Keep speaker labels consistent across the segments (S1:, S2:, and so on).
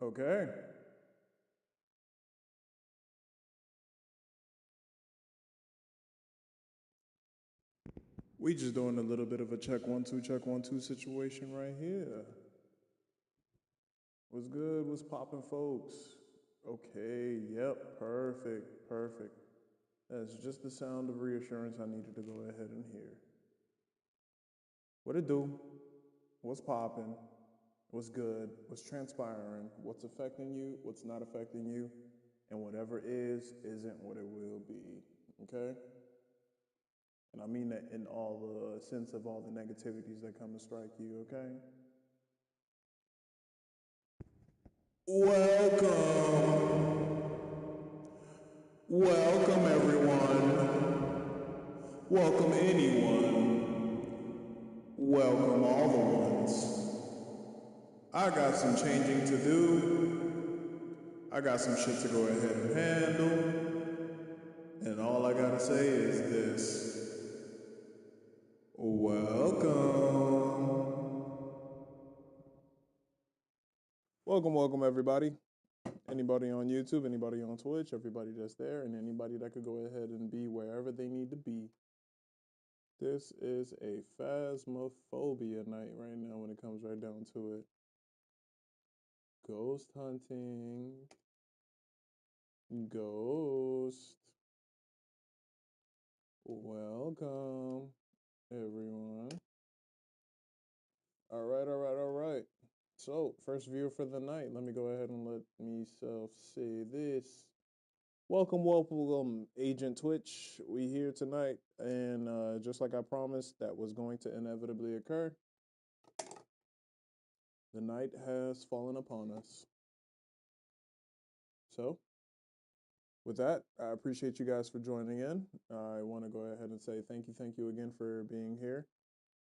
S1: Okay. We just doing a little bit of a check 1 2 situation right here. What's good? What's poppin', folks? Okay, yep, perfect. That's just the sound of reassurance I needed to go ahead and hear. What it do? What's poppin'? What's good? What's transpiring? What's affecting you? What's not affecting you? And whatever is, isn't what it will be. Okay? And I mean that in all the sense of all the negativities that come to strike you, okay? Welcome. Welcome, everyone. Welcome, anyone. Welcome, all the ones. I got some changing to do. I got some shit to go ahead and handle. And all I gotta say is this. Welcome. Welcome, everybody. Anybody on YouTube, anybody on Twitch, everybody that's there, and anybody that could go ahead and be wherever they need to be. This is a Phasmophobia night right now when it comes right down to it. Ghost hunting. Ghost. Welcome, everyone. All right. So, first viewer for the night. Let me go ahead and let myself say this. Welcome, Agent Twitch. We here tonight, and just like I promised, that was going to inevitably occur. The night has fallen upon us. So, with that, I appreciate you guys for joining in. I want to go ahead and say thank you again for being here.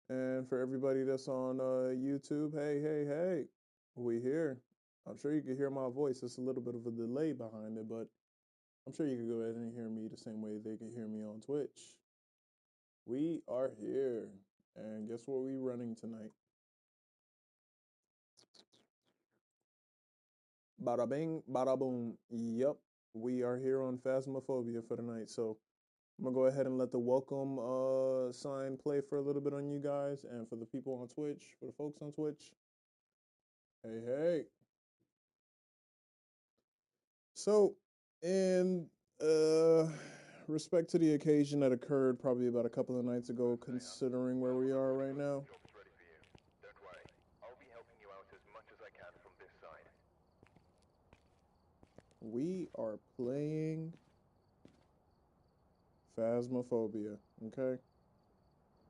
S1: And for everybody that's on YouTube, hey, we here. I'm sure you can hear my voice. It's a little bit of a delay behind it, but I'm sure you can go ahead and hear me the same way they can hear me on Twitch. We are here. And guess what we running tonight? Bada bing, bada boom. Yep, we are here on Phasmophobia for the night. So I'm going to go ahead and let the welcome sign play for a little bit on you guys. And for the people on Twitch, for the folks on Twitch, hey. So, in respect to the occasion that occurred probably about a couple of nights ago, considering where we are right now, we are playing Phasmophobia, okay?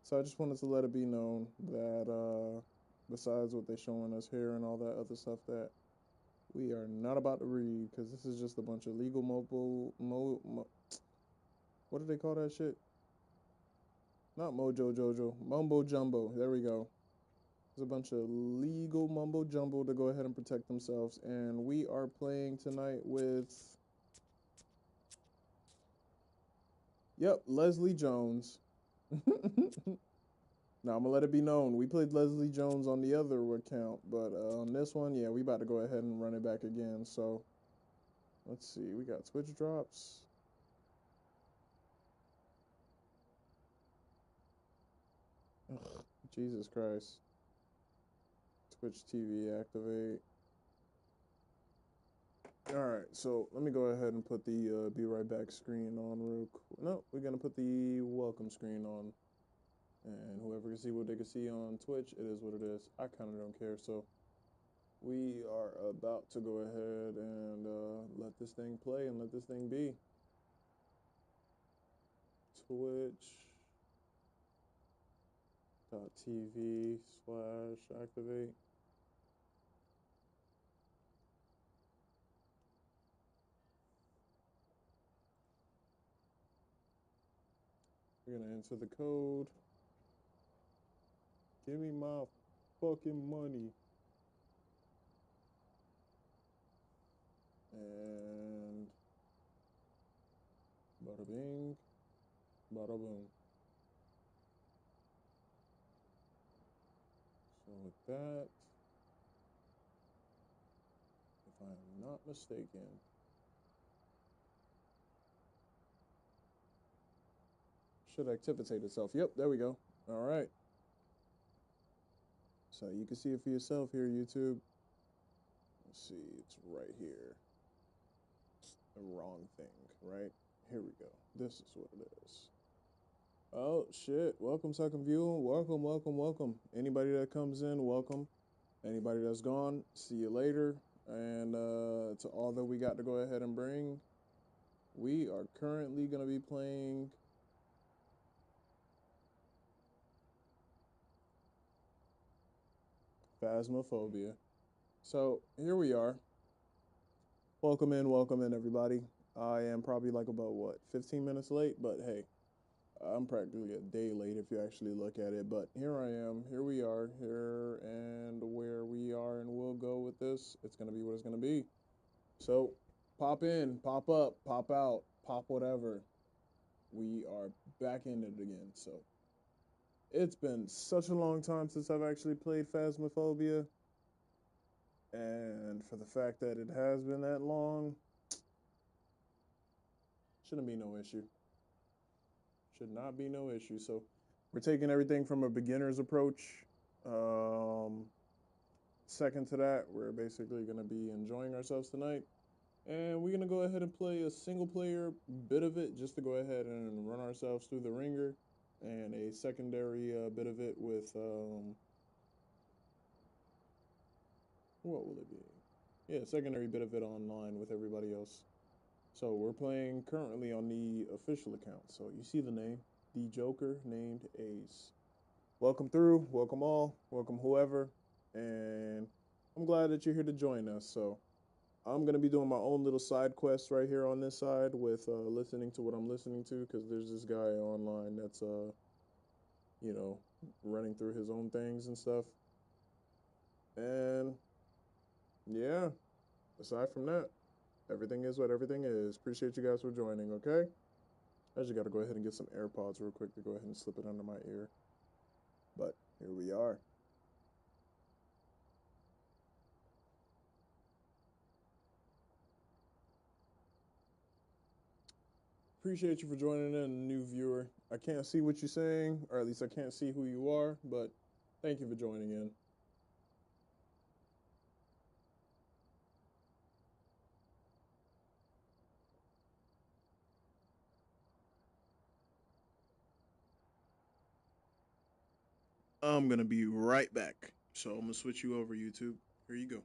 S1: So I just wanted to let it be known that besides what they're showing us here and all that other stuff, that we are not about to read, because this is just a bunch of legal what do they call that shit? Not Mojo Jojo, Mumbo Jumbo. There we go. There's a bunch of legal mumbo jumbo to go ahead and protect themselves, and we are playing tonight with, yep, Leslie Jones. Now, I'm going to let it be known, we played Leslie Jones on the other account, but on this one, yeah, we about to go ahead and run it back again. So, let's see, we got Twitch drops. Ugh, Jesus Christ. Twitch TV activate. Alright, so let me go ahead and put the be right back screen on real quick. No, we're going to put the welcome screen on. And whoever can see what they can see on Twitch, it is what it is. I kind of don't care. So we are about to go ahead and let this thing play and let this thing be. Twitch.tv/activate. We're going to enter the code. Give me my fucking money. And bada bing, bada boom. So with that, I am not mistaken. Should activate itself. Yep, there we go. All right. So you can see it for yourself here, YouTube. Let's see, it's right here. The wrong thing, right? Here we go. This is what it is. Oh, shit. Welcome, second viewer. Welcome, welcome, welcome. Anybody that comes in, welcome. Anybody that's gone, see you later. And to all that we got to go ahead and bring, we are currently going to be playing Phasmophobia. So here we are. Welcome in, everybody. I am probably like about, 15 minutes late? But hey, I'm practically a day late if you actually look at it. But here I am. Here we are. Here and where we are, and we'll go with this. It's going to be what it's going to be. So pop in, pop up, pop out, pop whatever. We are back in it again. So it's been such a long time since I've actually played Phasmophobia. And for the fact that it has been that long, shouldn't be no issue. Should not be no issue. So we're taking everything from a beginner's approach. Second to that, we're basically going to be enjoying ourselves tonight. And we're going to go ahead and play a single player bit of it just to go ahead and run ourselves through the ringer. And a secondary bit of it with, what will it be? Yeah, secondary bit of it online with everybody else. So we're playing currently on the official account. So you see the name, The Joker Named Ace. Welcome through, welcome all, welcome whoever. And I'm glad that you're here to join us. So I'm going to be doing my own little side quest right here on this side with listening to what I'm listening to, because there's this guy online that's, running through his own things and stuff. And yeah, aside from that, everything is what everything is. Appreciate you guys for joining, okay? I just got to go ahead and get some AirPods real quick to go ahead and slip it under my ear. But here we are. Appreciate you for joining in, new viewer. I can't see what you're saying, or at least I can't see who you are, but thank you for joining in. I'm going to be right back. So I'm going to switch you over, YouTube. Here you go.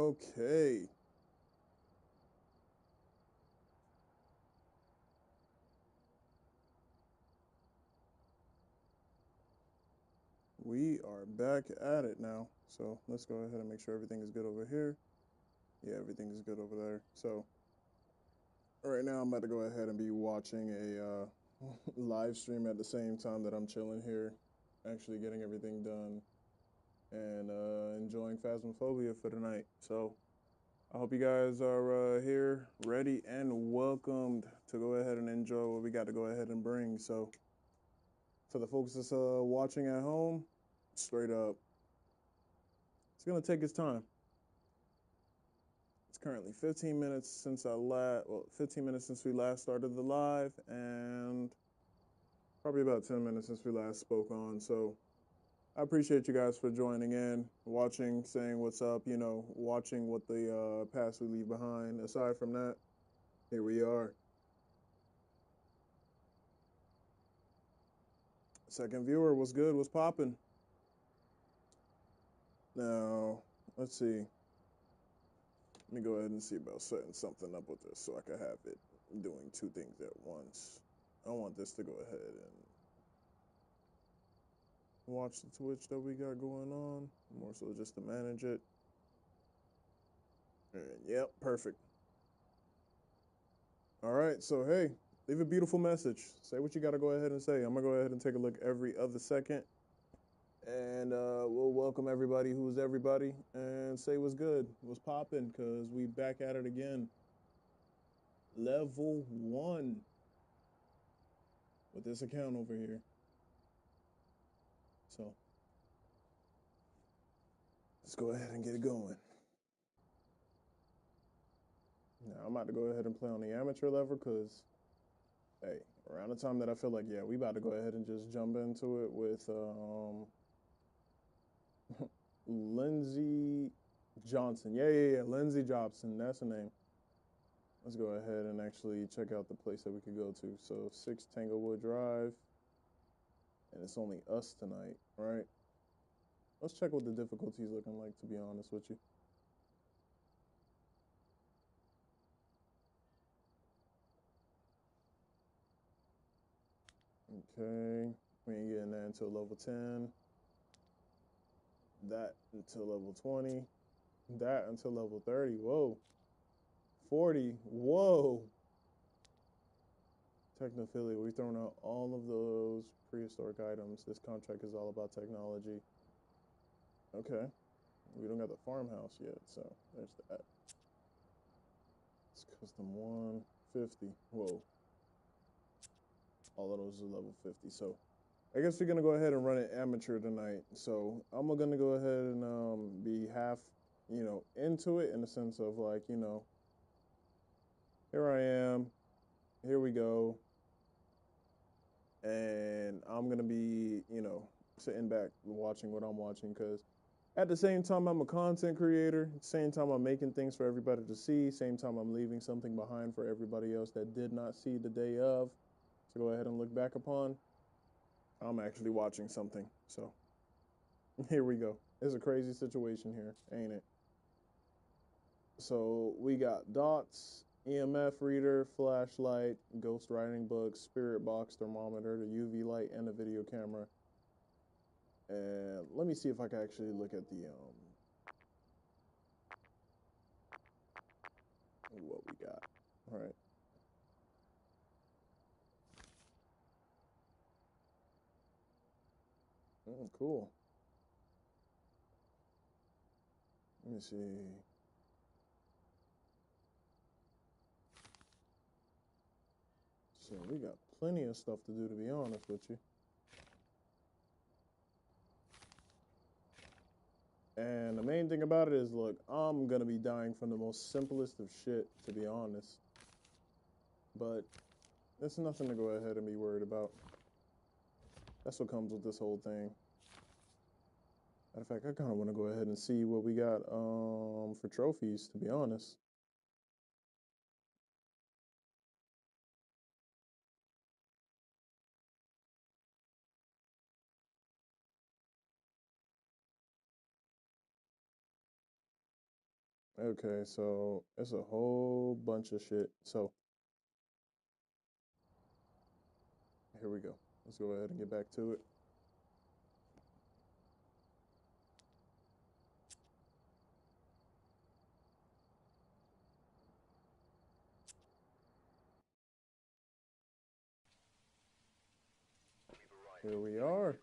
S1: Okay. We are back at it now. So let's go ahead and make sure everything is good over here. Yeah, everything is good over there. So right now I'm about to go ahead and be watching a live stream at the same time that I'm chilling here, actually getting everything done and enjoying Phasmophobia for tonight. So I hope you guys are here, ready, and welcomed to go ahead and enjoy what we got to go ahead and bring. So for the folks that's watching at home, straight up, it's gonna take its time. It's currently 15 minutes since 15 minutes since we last started the live, and probably about 10 minutes since we last spoke on. So I appreciate you guys for joining in, watching, saying what's up, watching what the past we leave behind. Aside from that, here we are. Second viewer, what's good? What's popping? Now, let's see. Let me go ahead and see about setting something up with this so I can have it doing two things at once. I want this to go ahead and watch the Twitch that we got going on, more so just to manage it. And yep, perfect. All right, so hey, leave a beautiful message. Say what you got to go ahead and say. I'm going to go ahead and take a look every other second. And we'll welcome everybody who's everybody and say what's good, what's popping, because we back at it again. Level 1 with this account over here. So let's go ahead and get it going. Now I'm about to go ahead and play on the amateur level because, hey, around the time that I feel like, yeah, we about to go ahead and just jump into it with Lindsay Johnson. Yeah, Lindsay Jobson, that's her name. Let's go ahead and actually check out the place that we could go to. So 6 Tanglewood Drive, and it's only us tonight, right? Let's check what the difficulty's looking like, to be honest with you. Okay, we ain't getting that until level 10. That until level 20. That until level 30. Whoa. 40. Whoa. Technophilia. We've thrown out all of those prehistoric items. This contract is all about technology. Okay. We don't got the farmhouse yet, so there's that. It's custom 150. Whoa. All of those are level 50. So I guess we're going to go ahead and run it amateur tonight. So I'm going to go ahead and be half, into it in the sense of like, here I am. Here we go. And I'm going to be, sitting back watching what I'm watching because at the same time, I'm a content creator. At the same time, I'm making things for everybody to see. Same time, I'm leaving something behind for everybody else that did not see the day of to go ahead and look back upon. I'm actually watching something. So here we go. It's a crazy situation here, ain't it? So we got dots, EMF reader, flashlight, ghost writing book, spirit box, thermometer, the UV light, and the video camera. And let me see if I can actually look at the what we got. All right. Cool. Let me see. So we got plenty of stuff to do, to be honest with you. And the main thing about it is, look, I'm going to be dying from the most simplest of shit, to be honest. But there's nothing to go ahead and be worried about. That's what comes with this whole thing. Matter of fact, I kind of want to go ahead and see what we got for trophies, to be honest. Okay, so it's a whole bunch of shit. So here we go. Let's go ahead and get back to it. Here we are.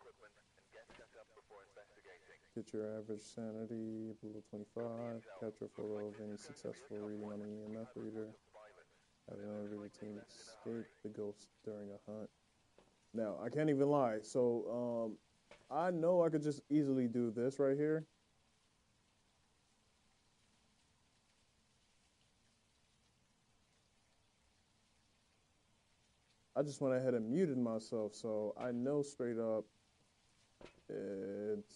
S1: Get your average sanity below 25. Capture a photo of any successful reading on an EMF reader. Have an every team escape the ghost during a hunt. Now, I can't even lie. So, I know I could just easily do this right here. I just went ahead and muted myself, so I know straight up it's,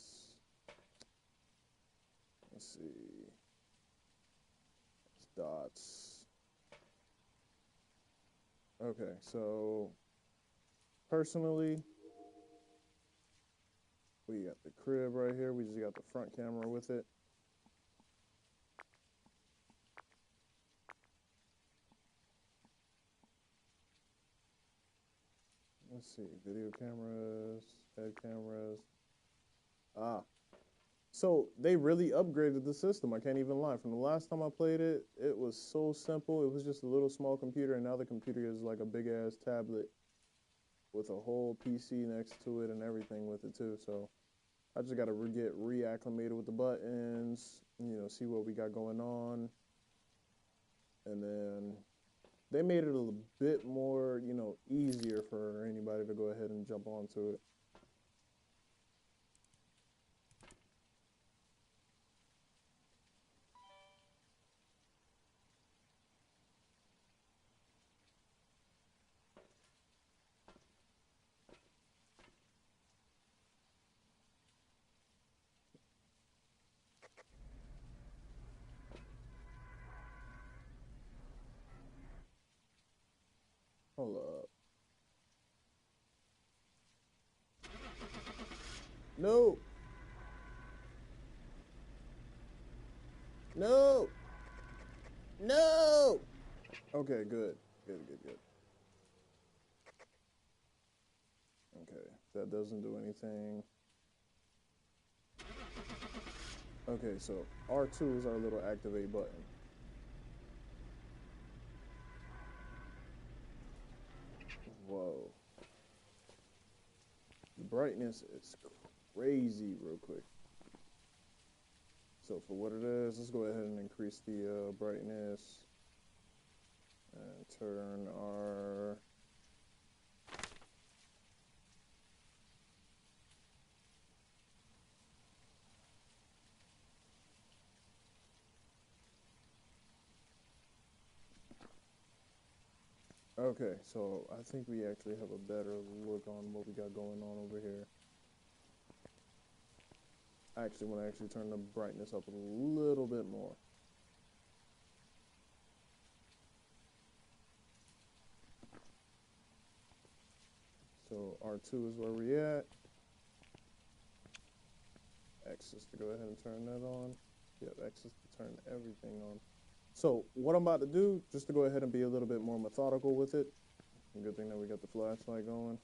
S1: let's see, it's dots. Okay, so personally, we got the crib right here. We just got the front camera with it. Let's see, video cameras, head cameras. So they really upgraded the system. I can't even lie. From the last time I played it, it was so simple. It was just a little small computer, and now the computer is like a big ass tablet with a whole PC next to it and everything with it too. So I just got to get reacclimated with the buttons, see what we got going on. And then they made it a little bit more, easier for anybody to go ahead and jump onto it. Hold up. No. No. No. Okay, good. Good. Okay, that doesn't do anything. Okay, so R2 is our little activate button. Whoa. The brightness is crazy real quick. So for what it is, let's go ahead and increase the brightness and turn our okay, so I think we actually have a better look on what we got going on over here. I actually want to turn the brightness up a little bit more. So R2 is where we at. X is to go ahead and turn that on. Yep, X is to turn everything on. So what I'm about to do, just to go ahead and be a little bit more methodical with it. Good thing that we got the flashlight going.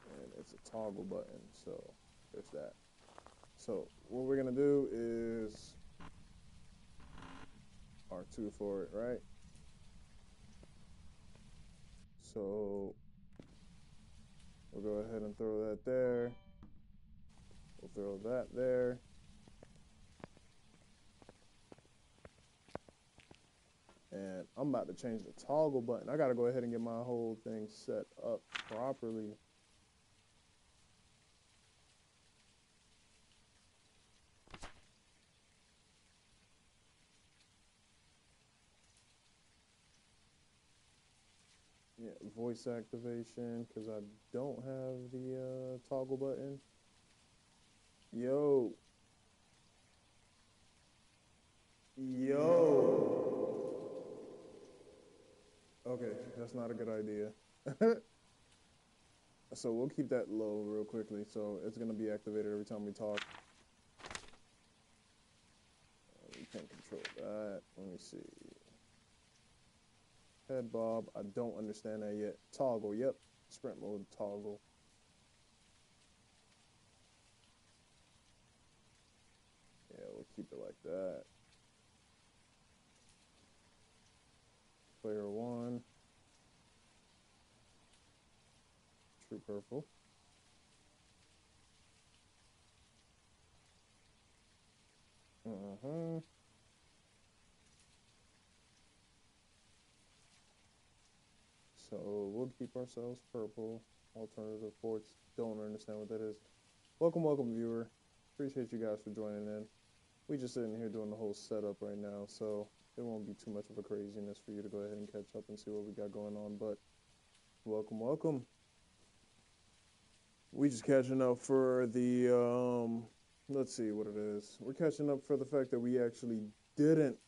S1: And it's a toggle button, so there's that. So what we're gonna do is R2 for it, right? So we'll go ahead and throw that there. We'll throw that there. And I'm about to change the toggle button. I gotta go ahead and get my whole thing set up properly. Yeah, voice activation, because I don't have the toggle button. Yo. Okay, that's not a good idea. So we'll keep that low real quickly. So it's going to be activated every time we talk. that. Let me see. Head bob. I don't understand that yet. Toggle. Yep. Sprint mode toggle. Yeah, we'll keep it like that. Player 1. True purple. So we'll keep ourselves purple. Alternative ports. Don't understand what that is. Welcome, viewer. Appreciate you guys for joining in. We just sitting here doing the whole setup right now, so it won't be too much of a craziness for you to go ahead and catch up and see what we got going on. But welcome. We just catching up for the let's see what it is. We're catching up for the fact that we actually didn't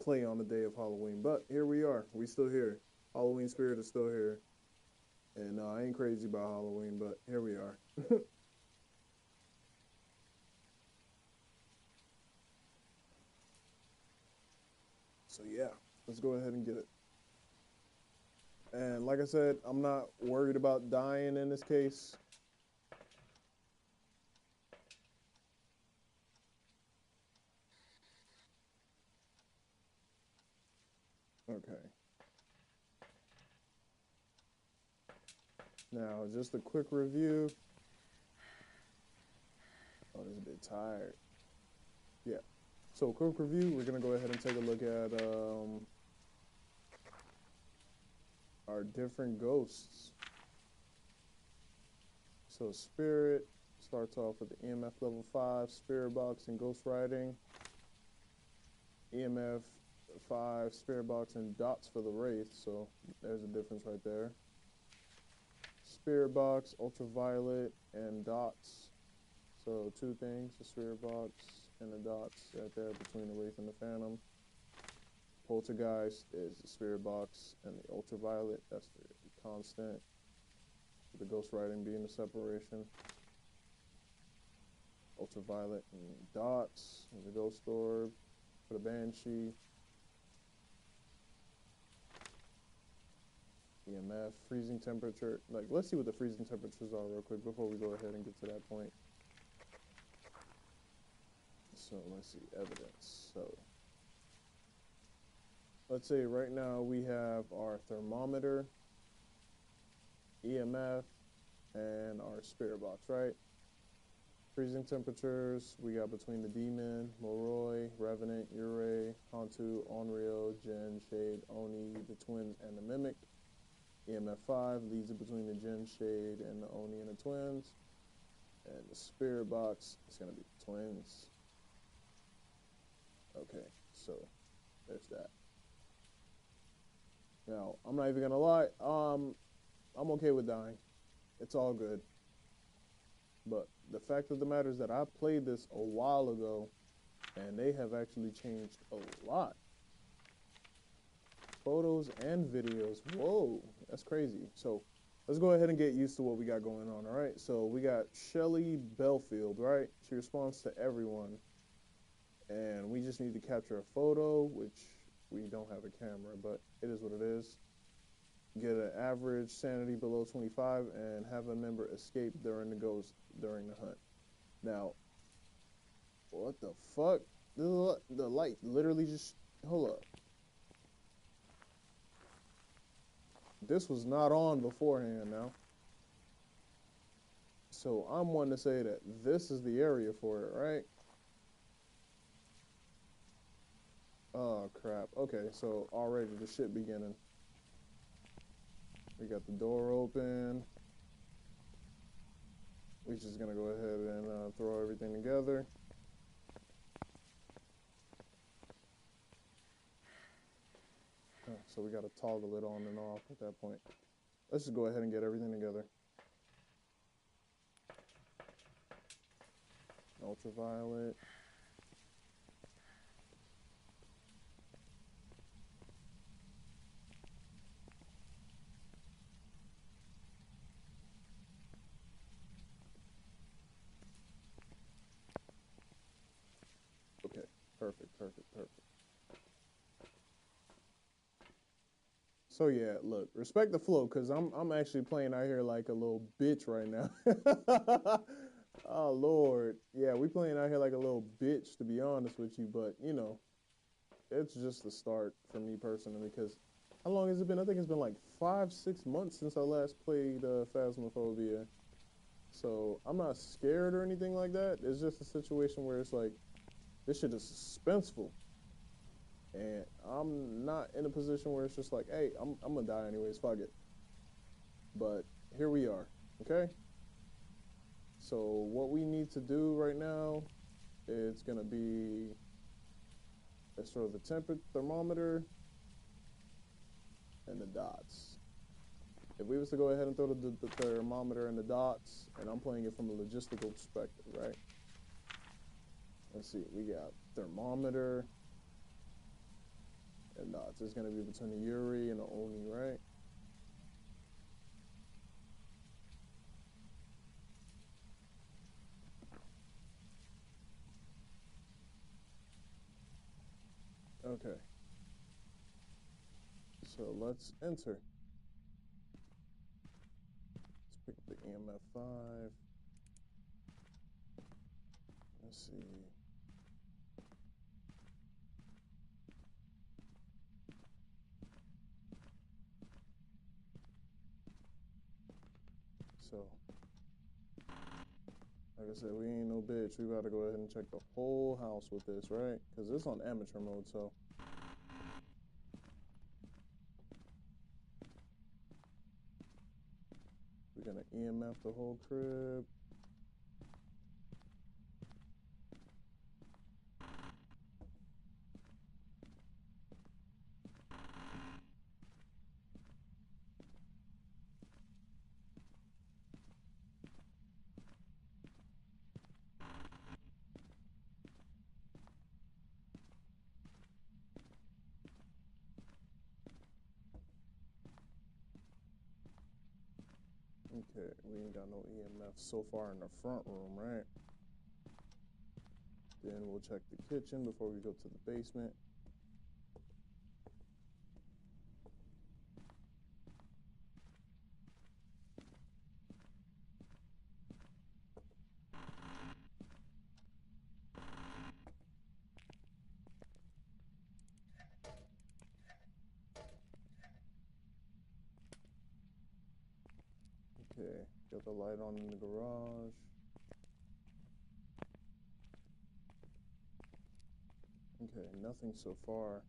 S1: play on the day of Halloween, but here we are. We still here. Halloween spirit is still here. And I ain't crazy about Halloween, but here we are. So yeah, let's go ahead and get it. And like I said, I'm not worried about dying in this case. Okay. Now, just a quick review. Oh, it's a bit tired. Yeah. So, quick review. We're going to go ahead and take a look at our different ghosts. So, Spirit starts off with the EMF level 5, Spirit Box and Ghost Riding. EMF 5, Spirit Box and Dots for the Wraith. So, there's a difference right there. Spirit Box, Ultraviolet, and Dots. So, two things, the Spirit Box and the Dots right there between the Wraith and the Phantom. Poltergeist is the Spirit Box and the Ultraviolet. That's the constant. The Ghost Riding being the separation. Ultraviolet and Dots. And the Ghost Orb for the Banshee. EMF, freezing temperature. Like, let's see what the freezing temperatures are real quick before we go ahead and get to that point. So let's see, evidence. So let's say right now we have our thermometer, EMF, and our spirit box, right? Freezing temperatures, we got between the Demon, Moroi, Revenant, Ure, Hantu, Onryo, Jinn, Shade, Oni, the Twins, and the Mimic. EMF 5 leads it between the Jinn, Shade, and the Oni and the Twins. And the spirit box is going to be the Twins. Okay, so there's that. Now, I'm not even going to lie. I'm okay with dying. It's all good. But the fact of the matter is that I played this a while ago, and they have actually changed a lot. Photos and videos. Whoa, that's crazy. So let's go ahead and get used to what we got going on, all right? So we got Shelly Belfield, right? She responds to everyone. And we just need to capture a photo, which we don't have a camera, but it is what it is. Get an average sanity below 25 and have a member escape during the hunt. Now, what the fuck? The light literally just, hold up. This was not on beforehand now. So I'm one to say that this is the area for it, right? Oh, crap. Okay, so already the shit beginning. We got the door open. We're just going to go ahead and throw everything together. So we got to toggle it on and off at that point. Let's just go ahead and get everything together. Ultraviolet. Okay, Perfect. So yeah, look, respect the flow, cause I'm actually playing out here like a little bitch right now. Oh Lord, yeah, we playing out here like a little bitch, to be honest with you. But you know, it's just the start for me personally. Because how long has it been? I think it's been like 5-6 months since I last played Phasmophobia. So I'm not scared or anything like that. It's just a situation where it's like this shit is suspenseful. And I'm not in a position where it's just like, hey, I'm gonna die anyways, fuck it. But here we are, okay? So what we need to do right now is gonna be, let's throw the thermometer and the dots. If we was to go ahead and throw the thermometer and the dots, and I'm playing it from a logistical perspective, right? Let's see, we got thermometer and dots. It's gonna be between the Yuri and the Oni, right? Okay. So let's enter. Let's pick up the EMF5. Let's see. So, like I said, we ain't no bitch. We about to go ahead and check the whole house with this, right? Because it's on amateur mode, so. We're gonna EMF the whole crib. Okay, we ain't got no EMF so far in the front room, right? Then we'll check the kitchen before we go to the basement. Okay, got the light on in the garage. Okay, nothing so far.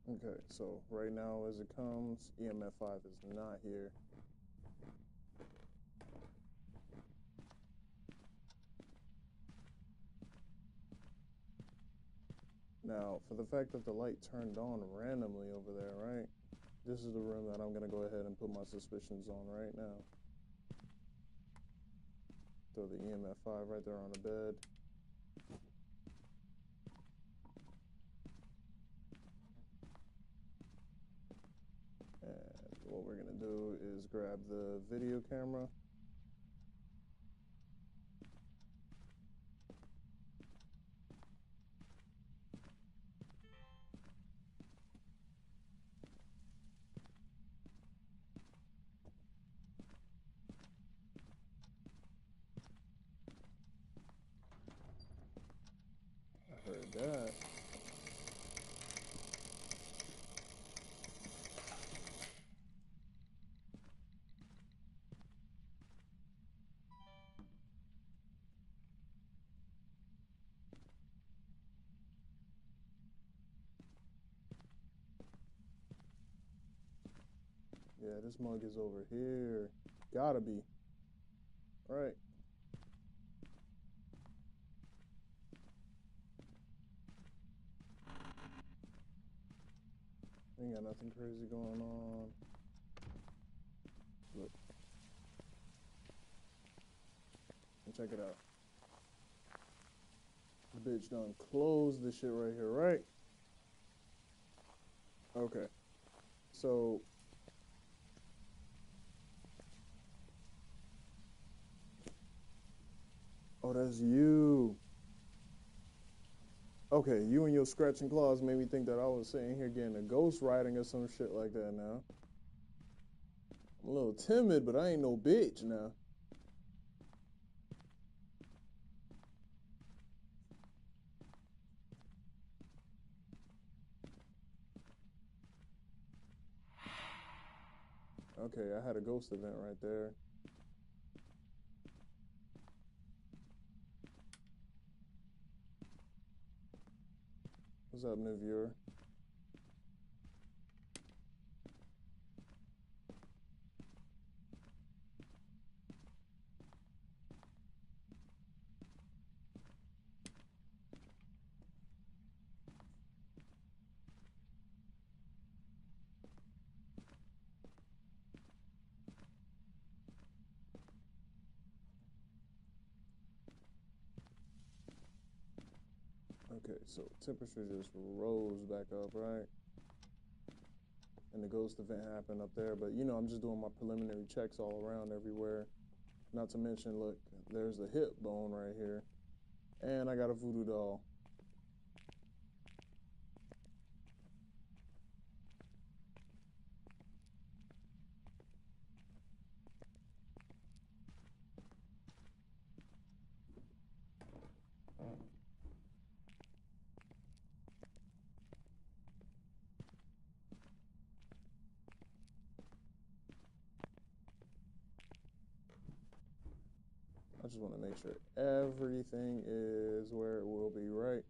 S1: Okay, so right now as it comes, EMF5 is not here. Now, for the fact that the light turned on randomly over there, right? This is the room that I'm gonna go ahead and put my suspicions on right now. Throw the EMF5 right there on the bed. And what we're gonna do is grab the video camera. I heard that. Yeah, this mug is over here. Gotta be. Right. Ain't got nothing crazy going on. Look. And check it out. The bitch done close this shit right here, right? Okay. So oh, that's you. Okay, you and your scratching claws made me think that I was sitting here getting a ghost riding or some shit like that now. I'm a little timid, but I ain't no bitch now. Okay, I had a ghost event right there. What's up, new viewer? Okay, so temperature just rose back up, right? And the ghost event happened up there, but you know, I'm just doing my preliminary checks all around everywhere. Not to mention, look, there's a hip bone right here. And I got a voodoo doll. I just want to make sure everything is where it will be, right?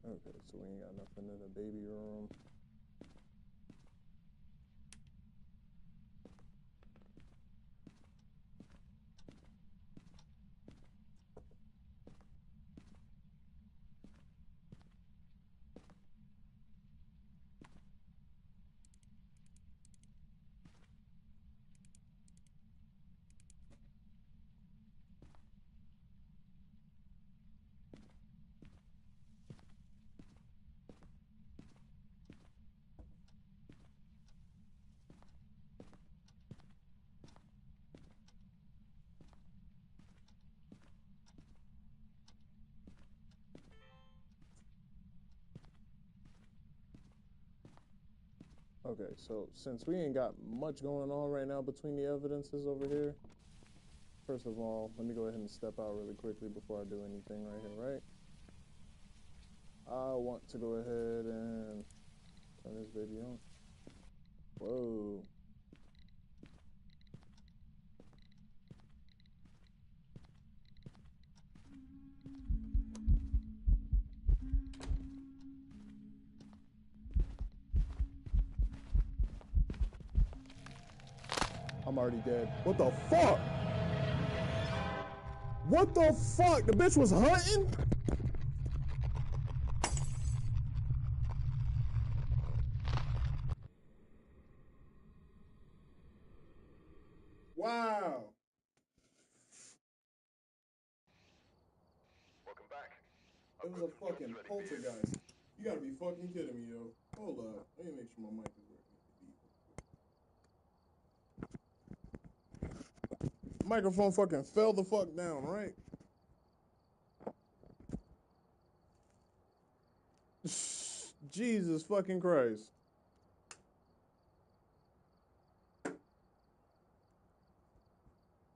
S1: Okay, so we ain't got nothing in the baby room. Okay, so since we ain't got much going on right now between the evidences over here, first of all, let me go ahead and step out really quickly before I do anything right here, right? I want to go ahead and turn this baby on. Whoa. I'm already dead. What the fuck? What the fuck? The bitch was hunting? Wow.
S2: Welcome back.
S1: It was a fucking poltergeist. You gotta be fucking kidding me, yo. Hold up. Let me make sure my mic is working. Microphone fucking fell the fuck down, right? Jesus fucking Christ.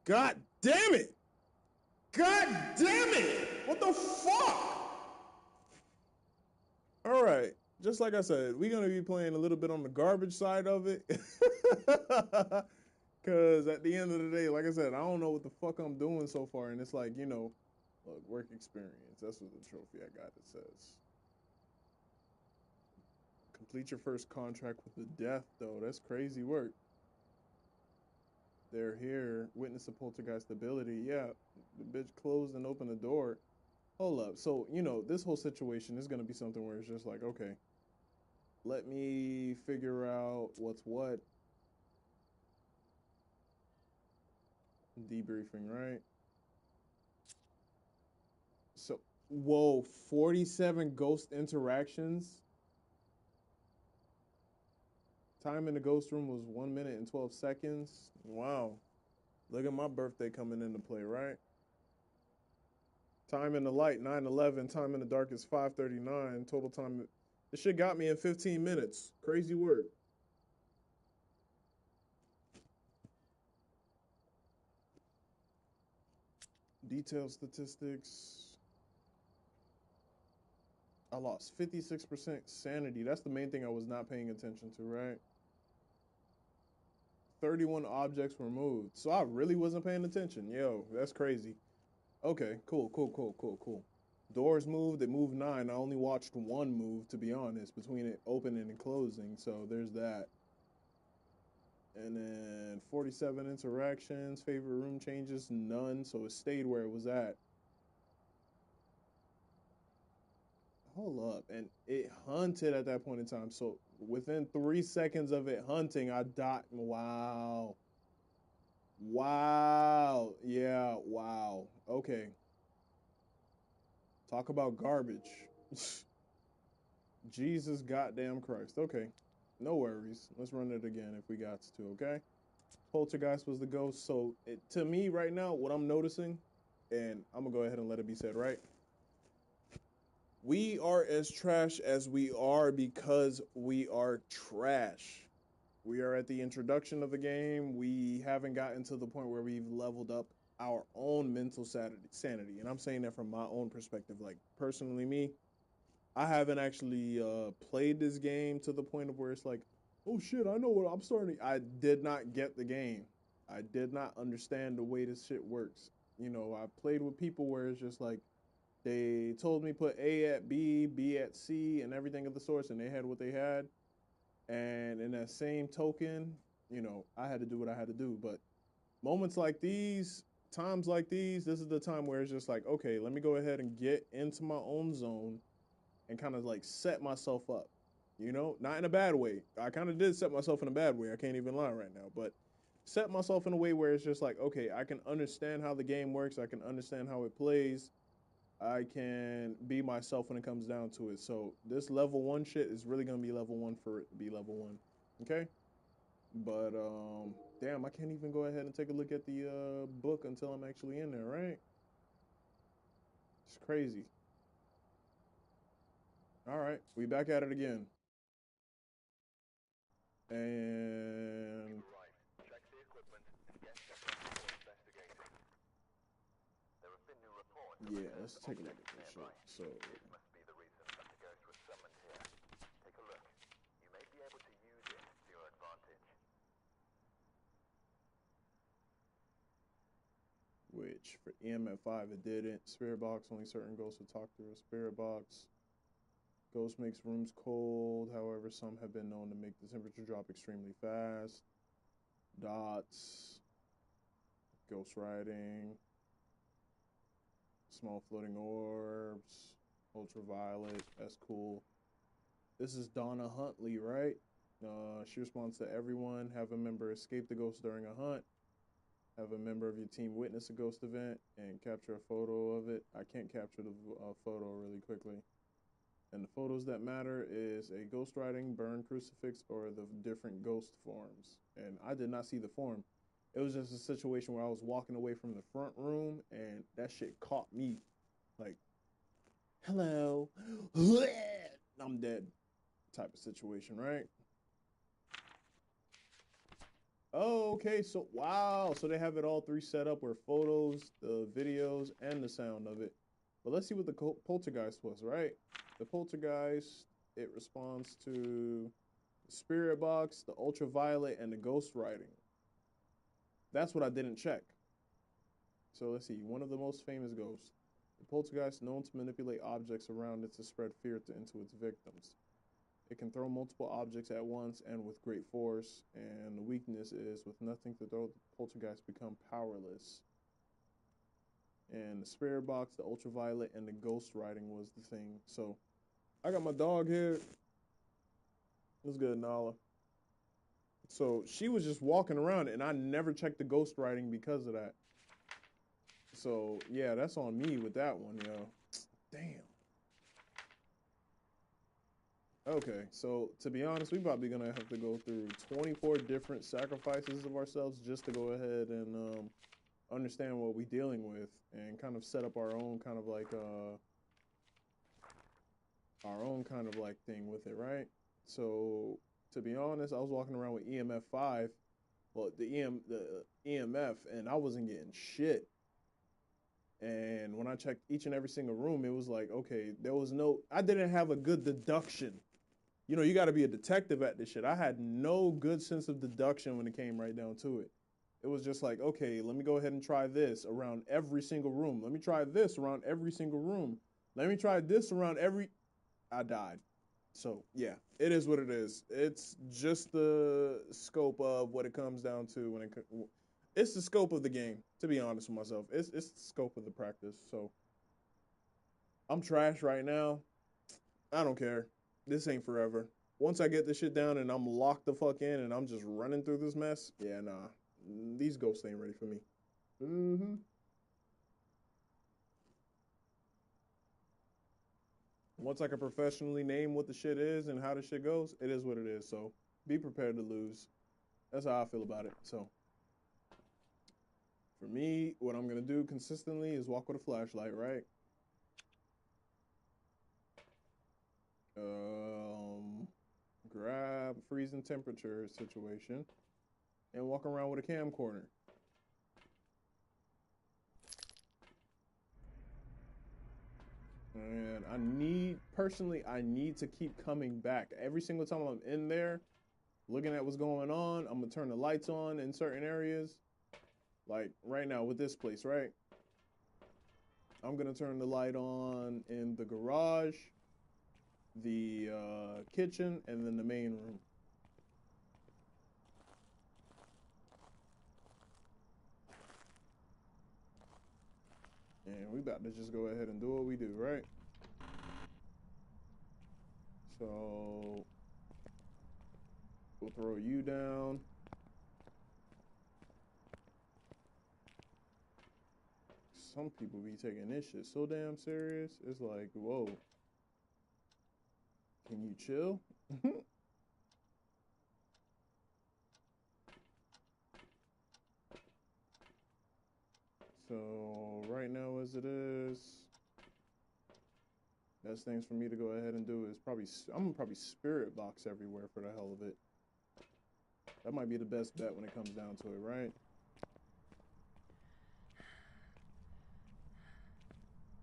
S1: God damn it! God damn it! What the fuck? All right, just like I said, we're gonna be playing a little bit on the garbage side of it. Cause at the end of the day, like I said, I don't know what the fuck I'm doing so far, and it's like, you know, Look, work experience. That's what the trophy I got it says. Complete your first contract with the death, though. That's crazy work. They're here. Witness a poltergeist ability. Yeah, the bitch closed and opened the door. Hold up. So, you know, this whole situation is going to be something where it's just like, okay, let me figure out what's what. Debriefing, right? So, whoa, 47 ghost interactions. Time in the ghost room was 1 minute and 12 seconds. Wow. Look at my birthday coming into play, right? Time in the light, 9:11. Time in the dark is 5:39. Total time. This shit got me in 15 minutes. Crazy work. Detailed statistics. I lost 56% sanity. That's the main thing I was not paying attention to, right? 31 objects were moved. So I really wasn't paying attention. Yo, that's crazy. Okay, cool. Doors moved. It moved 9. I only watched one move, to be honest, between it opening and closing. So there's that. And then 47 interactions. Favorite room changes, none. So it stayed where it was at. Hold up. And it hunted at that point in time. So within 3 seconds of it hunting, I died. Wow. Wow. Yeah, wow. Okay. Talk about garbage. Jesus goddamn Christ. Okay. No worries. Let's run it again if we got to, okay? Poltergeist was the ghost. So to me right now, what I'm noticing, and I'm going to go ahead and let it be said, right? We are as trash as we are because we are trash. We are at the introduction of the game. We haven't gotten to the point where we've leveled up our own mental sanity. And I'm saying that from my own perspective. Like, personally, me, I haven't actually played this game to the point of where it's like, oh shit, I know what I'm starting. I did not get the game. I did not understand the way this shit works. You know, I played with people where it's just like, they told me put A at B, B at C, and everything of the sorts, and they had what they had. And in that same token, you know, I had to do what I had to do. But moments like these, times like these, this is the time where it's just like, okay, let me go ahead and get into my own zone and kind of like set myself up, you know, not in a bad way. I kind of did set myself in a bad way. I can't even lie right now, but set myself in a way where it's just like, okay, I can understand how the game works. I can understand how it plays. I can be myself when it comes down to it. So this level 1 shit is really gonna be level 1 for it to be level 1. Okay? But damn, I can't even go ahead and take a look at the book until I'm actually in there, right? It's crazy. All right, we back at it again. And yeah, let's take a look at this shit. So which for EM at 5 it didn't. Spirit box, only certain ghosts will talk through a spirit box. Ghost makes rooms cold. However, some have been known to make the temperature drop extremely fast. Dots. Ghost riding. Small floating orbs. Ultraviolet. That's cool. This is Donna Huntley, right? She responds to everyone. Have a member escape the ghost during a hunt. Have a member of your team witness a ghost event and capture a photo of it. I can't capture the photo really quickly. And the photos that matter is a ghost riding, burn crucifix, or the different ghost forms. And I did not see the form. It was just a situation where I was walking away from the front room and that shit caught me. Like, hello, I'm dead type of situation, right? Oh, okay. So, wow. So they have it all 3 set up where photos, the videos, and the sound of it. But let's see what the poltergeist was, right? The poltergeist, it responds to the spirit box, the ultraviolet, and the ghost writing. That's what I didn't check. So let's see. One of the most famous ghosts. The poltergeist known to manipulate objects around it to spread fear into its victims. It can throw multiple objects at once and with great force, and the weakness is with nothing to throw, the poltergeist become powerless. And the spirit box, the ultraviolet, and the ghost writing was the thing. So I got my dog here. What's good, Nala? So she was just walking around, and I never checked the ghost writing because of that. So yeah, that's on me with that one, yo. Damn. Okay, so to be honest, we're probably gonna have to go through 24 different sacrifices of ourselves just to go ahead and understand what we're dealing with and kind of set up our own kind of like thing with it, right? So to be honest, I was walking around with EMF 5, well, the EMF, and I wasn't getting shit. And when I checked each and every single room, it was like, okay, I didn't have a good deduction. You know, you got to be a detective at this shit. I had no good sense of deduction when it came right down to it. It was just like, okay, let me go ahead and try this around every single room. Let me try this around every single room. Let me try this around I died. So, yeah, it is what it is. It's just the scope of what it comes down to it's the scope of the game, to be honest with myself. It's the scope of the practice. So, I'm trash right now. I don't care. This ain't forever. Once I get this shit down and I'm locked the fuck in and I'm just running through this mess, yeah, nah. These ghosts ain't ready for me. Mm-hmm. Once I can professionally name what the shit is and how the shit goes, it is what it is. So be prepared to lose. That's how I feel about it. So for me, what I'm gonna do consistently is walk with a flashlight, right? Grab freezing temperature situation and walk around with a camcorder. And I need to keep coming back. Every single time I'm in there, looking at what's going on, I'm gonna turn the lights on in certain areas. Like right now with this place, right? I'm gonna turn the light on in the garage, the kitchen, and then the main room. And we about to just go ahead and do what we do, right? So we'll throw you down. Some people be taking this shit so damn serious. It's like, whoa. Can you chill? So right now as it is, best things for me to go ahead and do is I'm gonna probably spirit box everywhere for the hell of it. That might be the best bet when it comes down to it, right?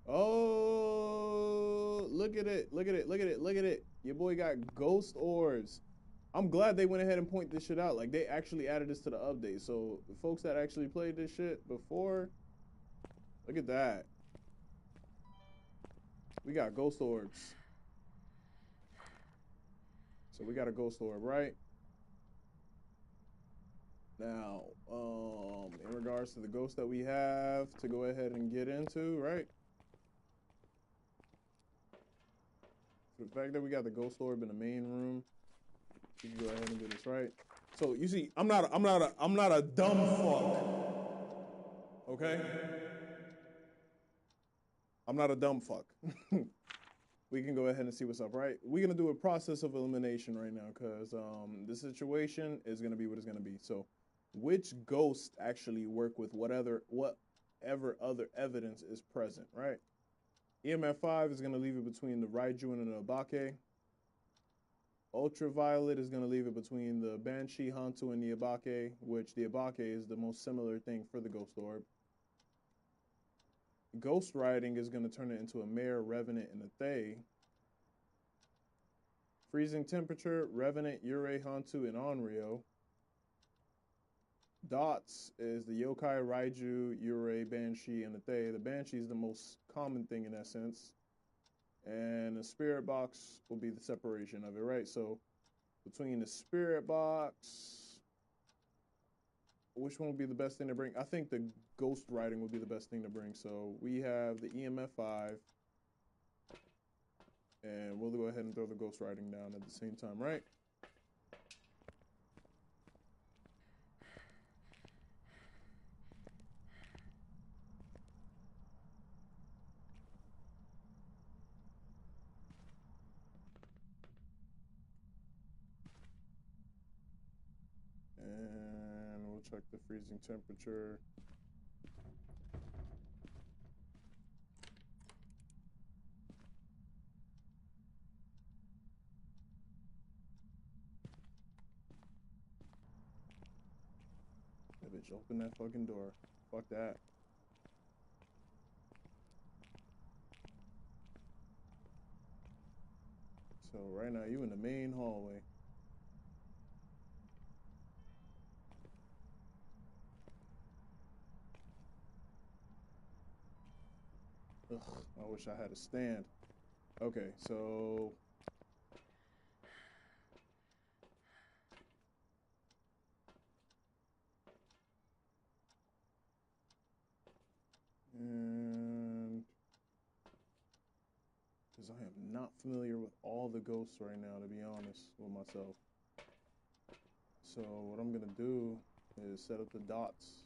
S1: Oh, look at it, look at it, look at it, look at it. Your boy got ghost orbs. I'm glad they went ahead and point this shit out. Like, they actually added this to the update. So, the folks that actually played this shit before, look at that. We got ghost orbs. So, we got a ghost orb, right? Now, in regards to the ghost that we have to go ahead and get into, right? For the fact that we got the ghost orb in the main room, we can go ahead and do this, right? So you see, I'm not a dumb fuck. Okay? I'm not a dumb fuck. We can go ahead and see what's up, right? We're gonna do a process of elimination right now, because the situation is gonna be what it's gonna be. So which ghosts actually work with whatever other evidence is present, right? EMF 5 is gonna leave it between the Raiju and the Abake. Ultraviolet is going to leave it between the Banshee, Hantu, and the Abake, which the Abake is the most similar thing for the Ghost Orb. Ghost Riding is going to turn it into a Mare, Revenant, and a Thay. Freezing Temperature, Revenant, Yurei, Hantu, and Onryo. Dots is the yokai, raiju, yurei, banshee, and the Thay. The banshee is the most common thing in that sense. And the spirit box will be the separation of it, right? So between the spirit box, which one would be the best thing to bring? I think the ghost writing would be the best thing to bring. So we have the EMF 5, and we'll go ahead and throw the ghost writing down at the same time, right? And we'll check the freezing temperature. That bitch, open that fucking door. Fuck that. So right now you in the main hallway. Ugh, I wish I had a stand. Okay, so and because I am not familiar with all the ghosts right now, to be honest with myself. So what I'm gonna do is set up the dots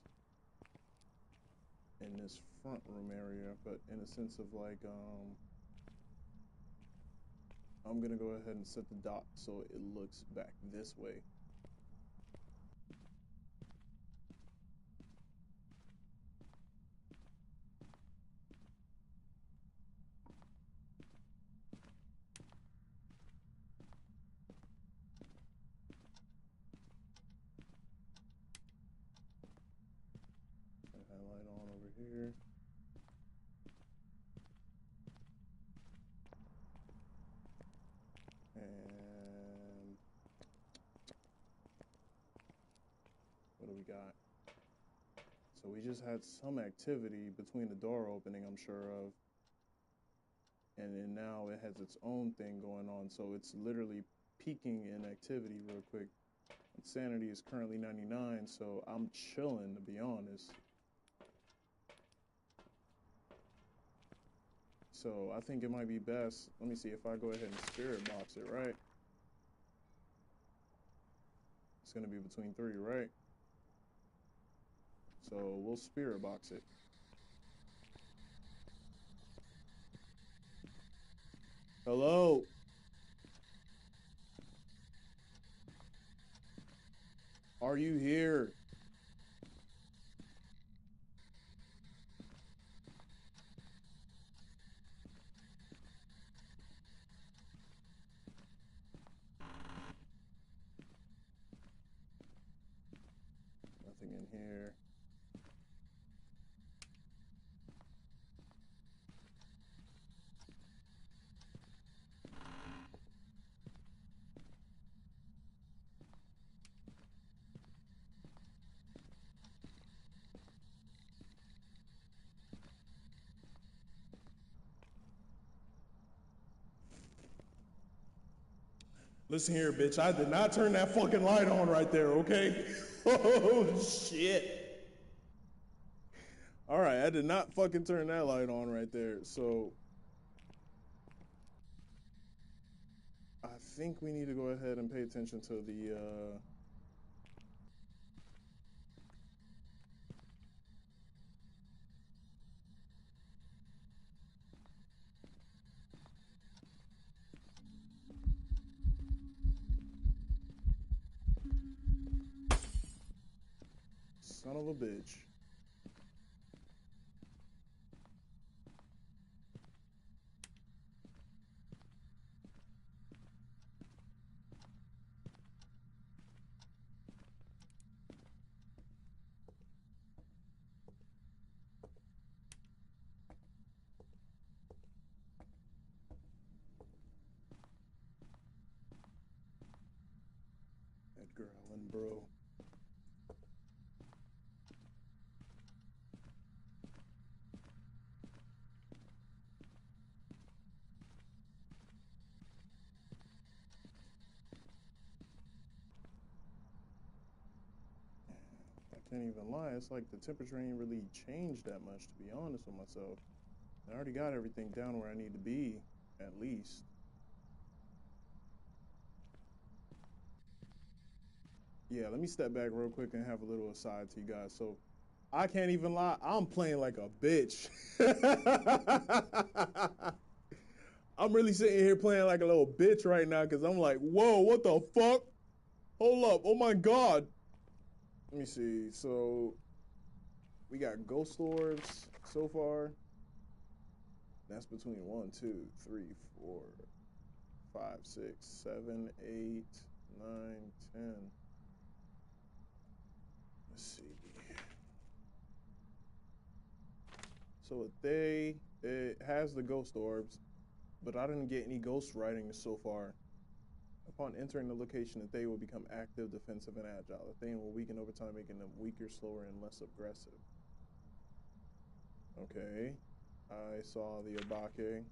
S1: in this front room area, but in a sense of like, I'm gonna go ahead and set the dot so it looks back this way. Highlight on over here. And what do we got? So we just had some activity between the door opening, I'm sure of. And then now it has its own thing going on. So it's literally peaking in activity real quick. Insanity is currently 99, so I'm chilling, to be honest. So I think it might be best. Let me see if I go ahead and spirit box it, right? It's gonna be between 3, right? So we'll spirit box it. Hello? Are you here? Nothing in here. Listen here, bitch. I did not turn that fucking light on right there, okay? Oh, shit. All right, I did not fucking turn that light on right there. So I think we need to go ahead and pay attention to the son of a bitch. Edgar Allan, bro. can't even lie. It's like the temperature ain't really changed that much, to be honest with myself. I already got everything down where I need to be, at least. Yeah, let me step back real quick and have a little aside to you guys. So, I can't even lie. I'm playing like a bitch. I'm really sitting here playing like a little bitch right now because I'm like, whoa, what the fuck? Hold up. Oh my God. Let me see. So, we got ghost orbs so far. That's between 1, 2, 3, 4, 5, 6, 7, 8, 9, 10. Let's see. So it has the ghost orbs, but I didn't get any ghost writings so far. Upon entering the location, the Thay will become active, defensive, and agile. The Thay will weaken over time, making them weaker, slower, and less aggressive. Okay. I saw the Obake.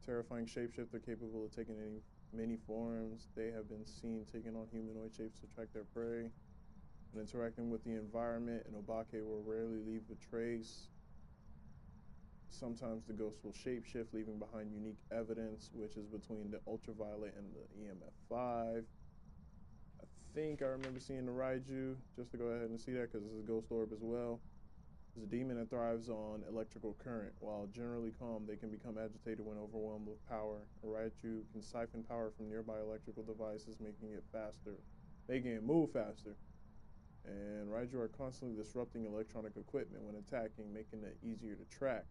S1: Terrifying shapeshifter capable of taking many forms. They have been seen taking on humanoid shapes to track their prey. When interacting with the environment, an Obake will rarely leave a trace. Sometimes the ghost will shapeshift, leaving behind unique evidence, which is between the ultraviolet and the EMF5. I think I remember seeing the Raiju, just to go ahead and see that, because it's a ghost orb as well. It's a demon that thrives on electrical current. While generally calm, they can become agitated when overwhelmed with power. A Raiju can siphon power from nearby electrical devices, making it move faster. And Raiju are constantly disrupting electronic equipment when attacking, making it easier to track.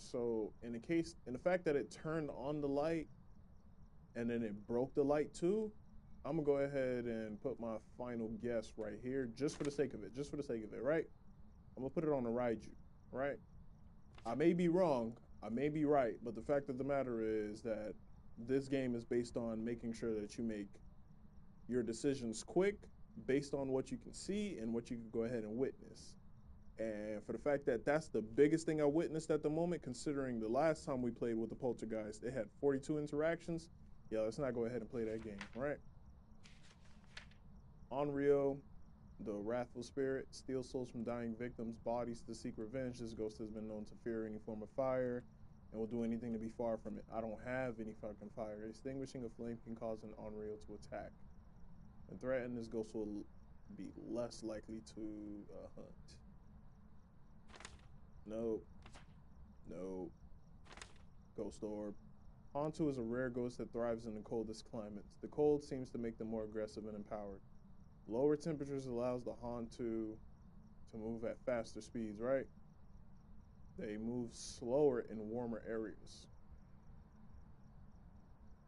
S1: So in the fact that it turned on the light and then it broke the light too, I'm gonna go ahead and put my final guess right here, just for the sake of it, right? I'm gonna put it on a Raiju, right? I may be wrong, I may be right, but the fact of the matter is that this game is based on making sure that you make your decisions quick, based on what you can see and what you can go ahead and witness. And for the fact that that's the biggest thing I witnessed at the moment, considering the last time we played with the Poltergeist, it had 42 interactions. Yeah, let's not go ahead and play that game, right? Onryo, the wrathful spirit, steals souls from dying victims' bodies to seek revenge. This ghost has been known to fear any form of fire and will do anything to be far from it. I don't have any fucking fire. Extinguishing a flame can cause an Onryo to attack. When threatened, this ghost will be less likely to hunt. Nope. No. Ghost orb. Hantu is a rare ghost that thrives in the coldest climates. The cold seems to make them more aggressive and empowered. Lower temperatures allows the Hantu to move at faster speeds, right? They move slower in warmer areas.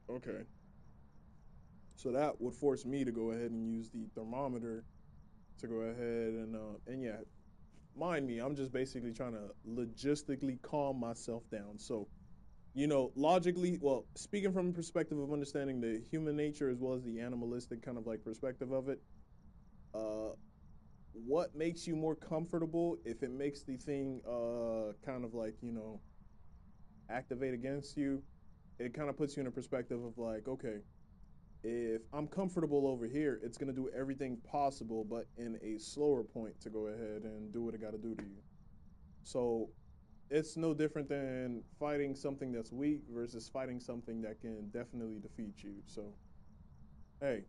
S1: Okay. So that would force me to go ahead and use the thermometer to go ahead and yeah, mind me, I'm just basically trying to logistically calm myself down. So logically, well, speaking from a perspective of understanding the human nature as well as the animalistic kind of like perspective of it, what makes you more comfortable if it makes the thing kind of like, activate against you, it kind of puts you in a perspective of like, okay, if I'm comfortable over here, it's going to do everything possible, but in a slower point to go ahead and do what it got to do to you. So it's no different than fighting something that's weak versus fighting something that can definitely defeat you. So, hey,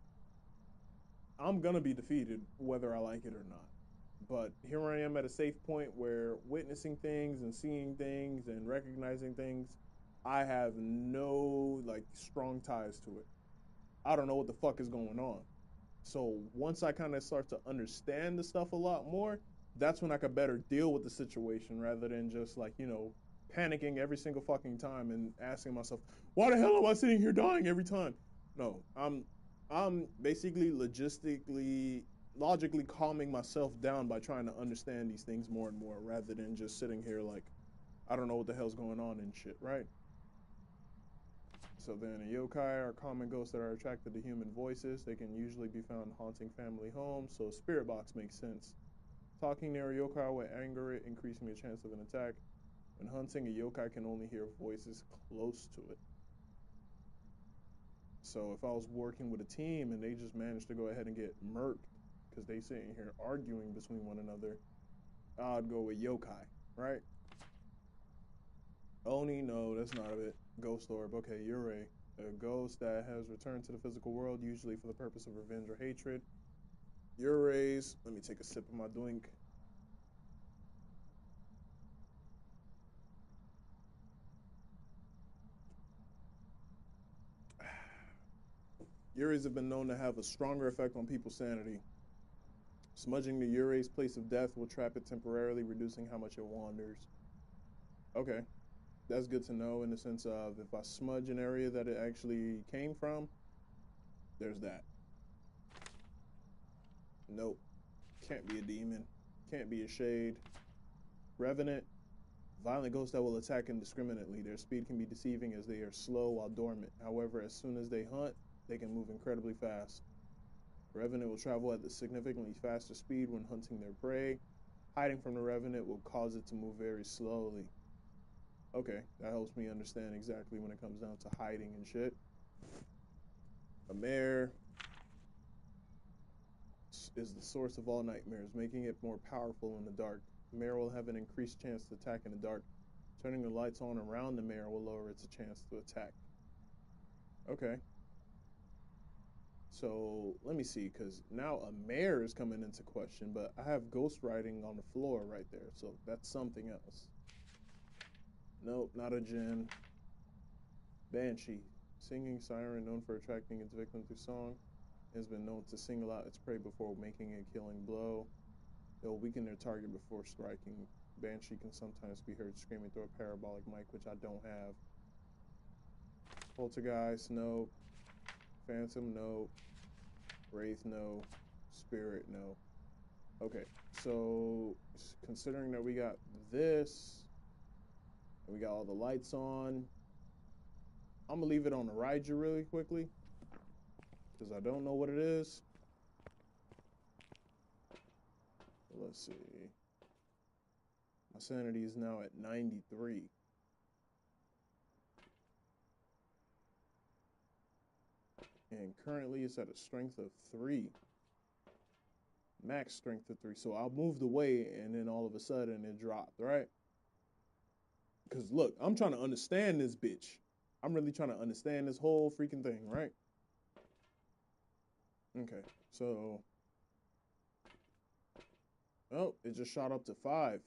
S1: I'm going to be defeated whether I like it or not. But here I am at a safe point where witnessing things and seeing things and recognizing things, I have no like strong ties to it. I don't know what the fuck is going on. So once I kind of start to understand the stuff a lot more, that's when I could better deal with the situation rather than just like, panicking every single fucking time and asking myself, why the hell am I sitting here dying every time? No, I'm basically logically calming myself down by trying to understand these things more and more rather than just sitting here like, I don't know what the hell's going on and shit, right? So then yokai are common ghosts that are attracted to human voices. They can usually be found haunting family homes, so spirit box makes sense. Talking near a yokai will anger it, increasing the chance of an attack. When hunting, a yokai can only hear voices close to it. So if I was working with a team and they just managed to go ahead and get murked because they sitting here arguing between one another, I'd go with yokai, right? Oni, no, that's not it. Ghost orb, okay, Yurei. A ghost that has returned to the physical world, usually for the purpose of revenge or hatred. Yureis, let me take a sip of my drink. Ureis have been known to have a stronger effect on people's sanity. Smudging the Urei's place of death will trap it temporarily, reducing how much it wanders. Okay, that's good to know in the sense of if I smudge an area that it actually came from, there's that. Nope. Can't be a demon. Can't be a shade. Revenant. Violent ghosts that will attack indiscriminately. Their speed can be deceiving as they are slow while dormant. However, as soon as they hunt, they can move incredibly fast. Revenant will travel at a significantly faster speed when hunting their prey. Hiding from the Revenant will cause it to move very slowly. Okay, that helps me understand exactly when it comes down to hiding and shit. A mare is the source of all nightmares, making it more powerful in the dark. The mare will have an increased chance to attack in the dark. Turning the lights on around the mare will lower its chance to attack. Okay. So let me see, because now a mare is coming into question, but I have ghost writing on the floor right there, so that's something else. Nope, not a djinn. Banshee. Singing siren known for attracting its victim through song. It has been known to single out its prey before making a killing blow. It will weaken their target before striking. Banshee can sometimes be heard screaming through a parabolic mic, which I don't have. Poltergeist, no. Phantom, no. Wraith, no. Spirit, no. Okay, so considering that we got this, and we got all the lights on, I'm gonna leave it on the Raiju really quickly, because I don't know what it is. Let's see. My sanity is now at 93. And currently it's at a strength of 3. Max strength of 3. So I moved away and then all of a sudden it dropped, right? Because look, I'm trying to understand this bitch. I'm really trying to understand this whole freaking thing, right? Okay, so... Oh, it just shot up to 5.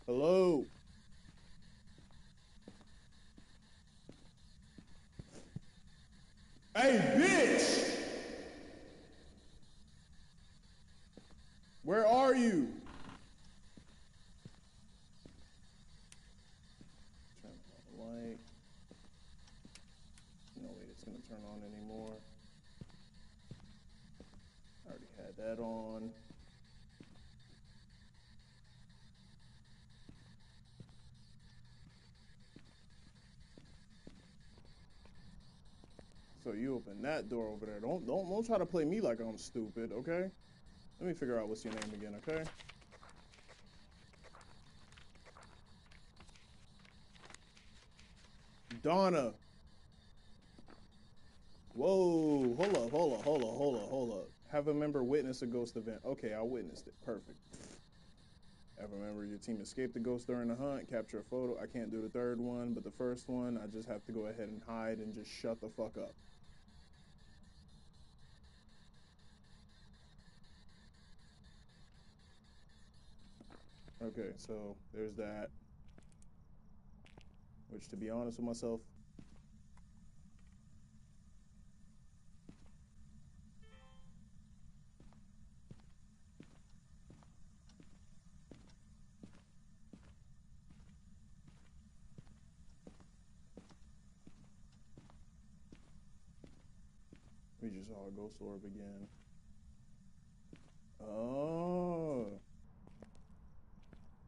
S1: Hello? Hey, bitch! Where are you? Turn on the light. No way it's gonna turn on anymore. I already had that on. So you open that door over there. Don't try to play me like I'm stupid, okay? Let me figure out what's your name again, okay? Donna. Whoa, hold up. Have a member witness a ghost event. Okay, I witnessed it. Perfect. Have a member of your team escape the ghost during the hunt, capture a photo. I can't do the third one, but the first one, I just have to go ahead and hide and just shut the fuck up. Okay, so there's that. Which, to be honest with myself, we just saw a ghost orb again. Oh.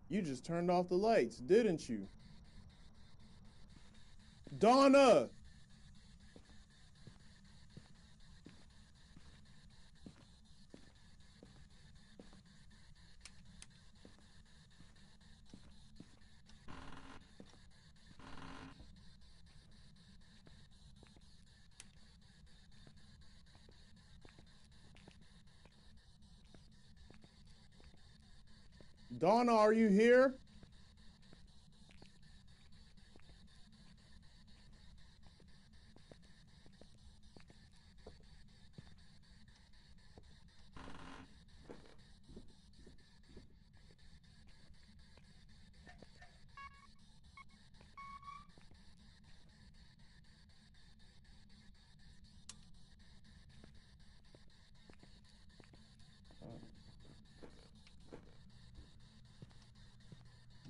S1: You just turned off the lights, didn't you? Donna! Donna, are you here?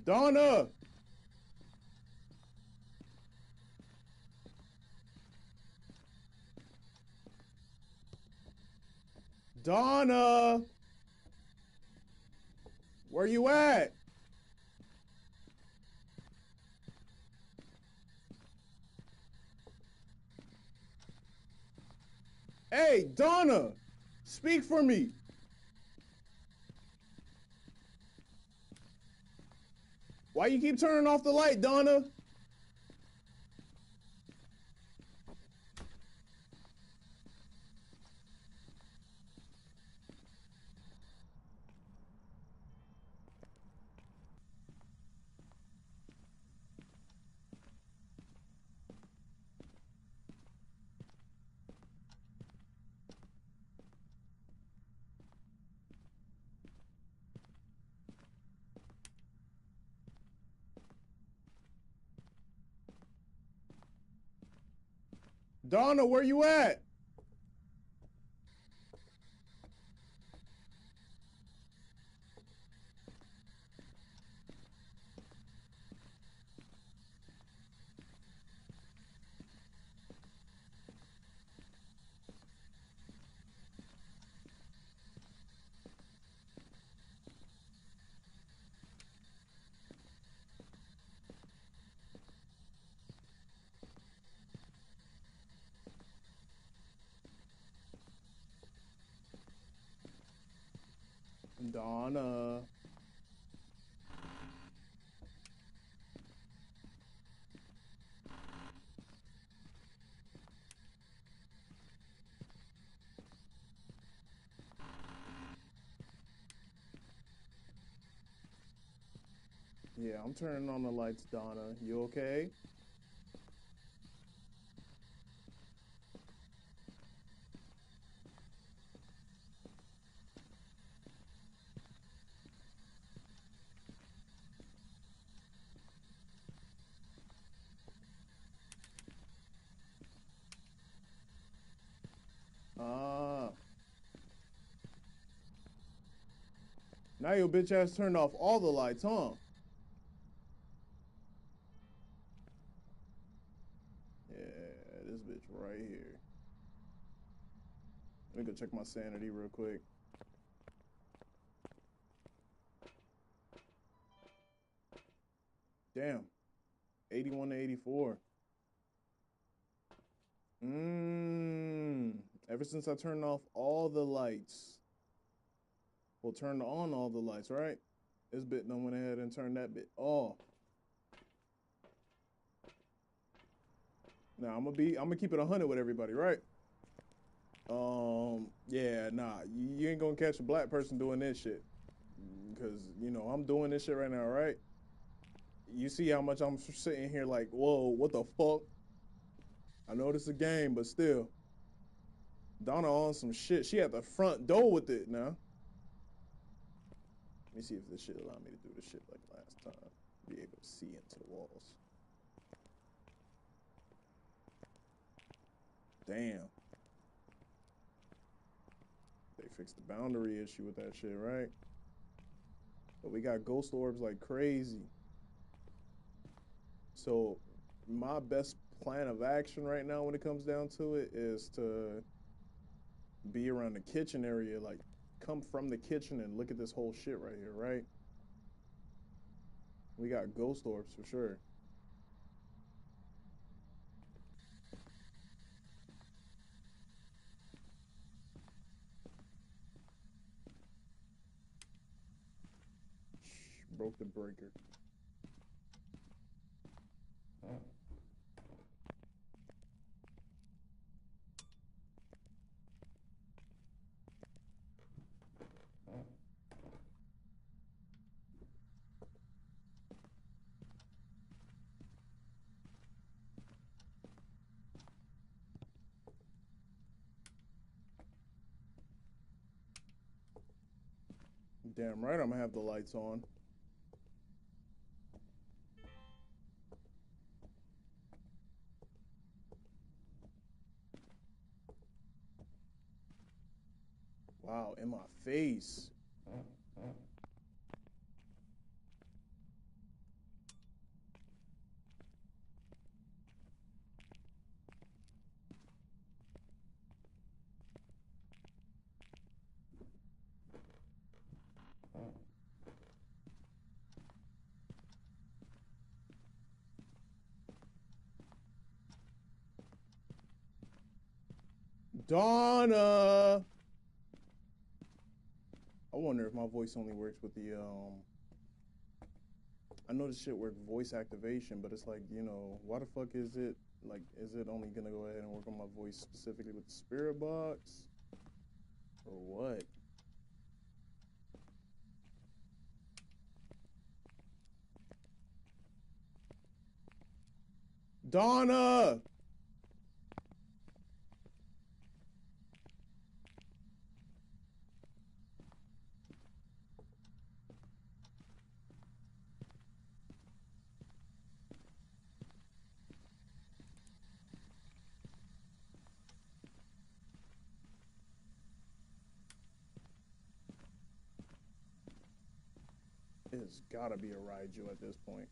S1: Donna! Donna! Where you at? Hey, Donna! Speak for me. Why you keep turning off the light, Donna? Donna, where you at? Donna. Yeah, I'm turning on the lights, Donna. You okay? Ah. Now your bitch ass turned off all the lights, huh? Yeah, this bitch right here. Let me go check my sanity real quick. Damn. 81 to 84. Ever since I turned off all the lights. Well, turned on all the lights, right? This bit done went ahead and turned that bit off. Now I'm gonna keep it 100 with everybody, right? Yeah, nah, you ain't gonna catch a black person doing this shit. Cause, you know, I'm doing this shit right now, right? You see how much I'm sitting here like, whoa, what the fuck? I know this is a game, but still. Donna on some shit. She at the front door with it now. Let me see if this shit allow me to do this shit like last time. Be able to see into the walls. Damn. They fixed the boundary issue with that shit, right? But we got ghost orbs like crazy. So my best plan of action right now when it comes down to it is to be around the kitchen area, like come from the kitchen and look at this whole shit right here, right? We got ghost orbs for sure. broke the breaker. Damn right I'm gonna have the lights on. Wow, in my face. Donna! I wonder if my voice only works with the, I know this shit works voice activation, but it's like, you know, why the fuck is it, like, is it only gonna go ahead and work on my voice specifically with the spirit box? Or what? Donna! It's gotta be a Raiju at this point.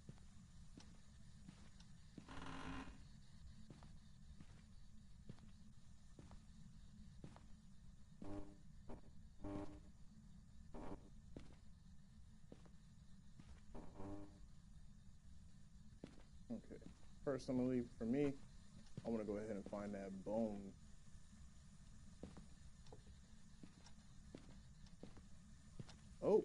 S1: Okay. Personally, for me, I want to go ahead and find that bone. Oh.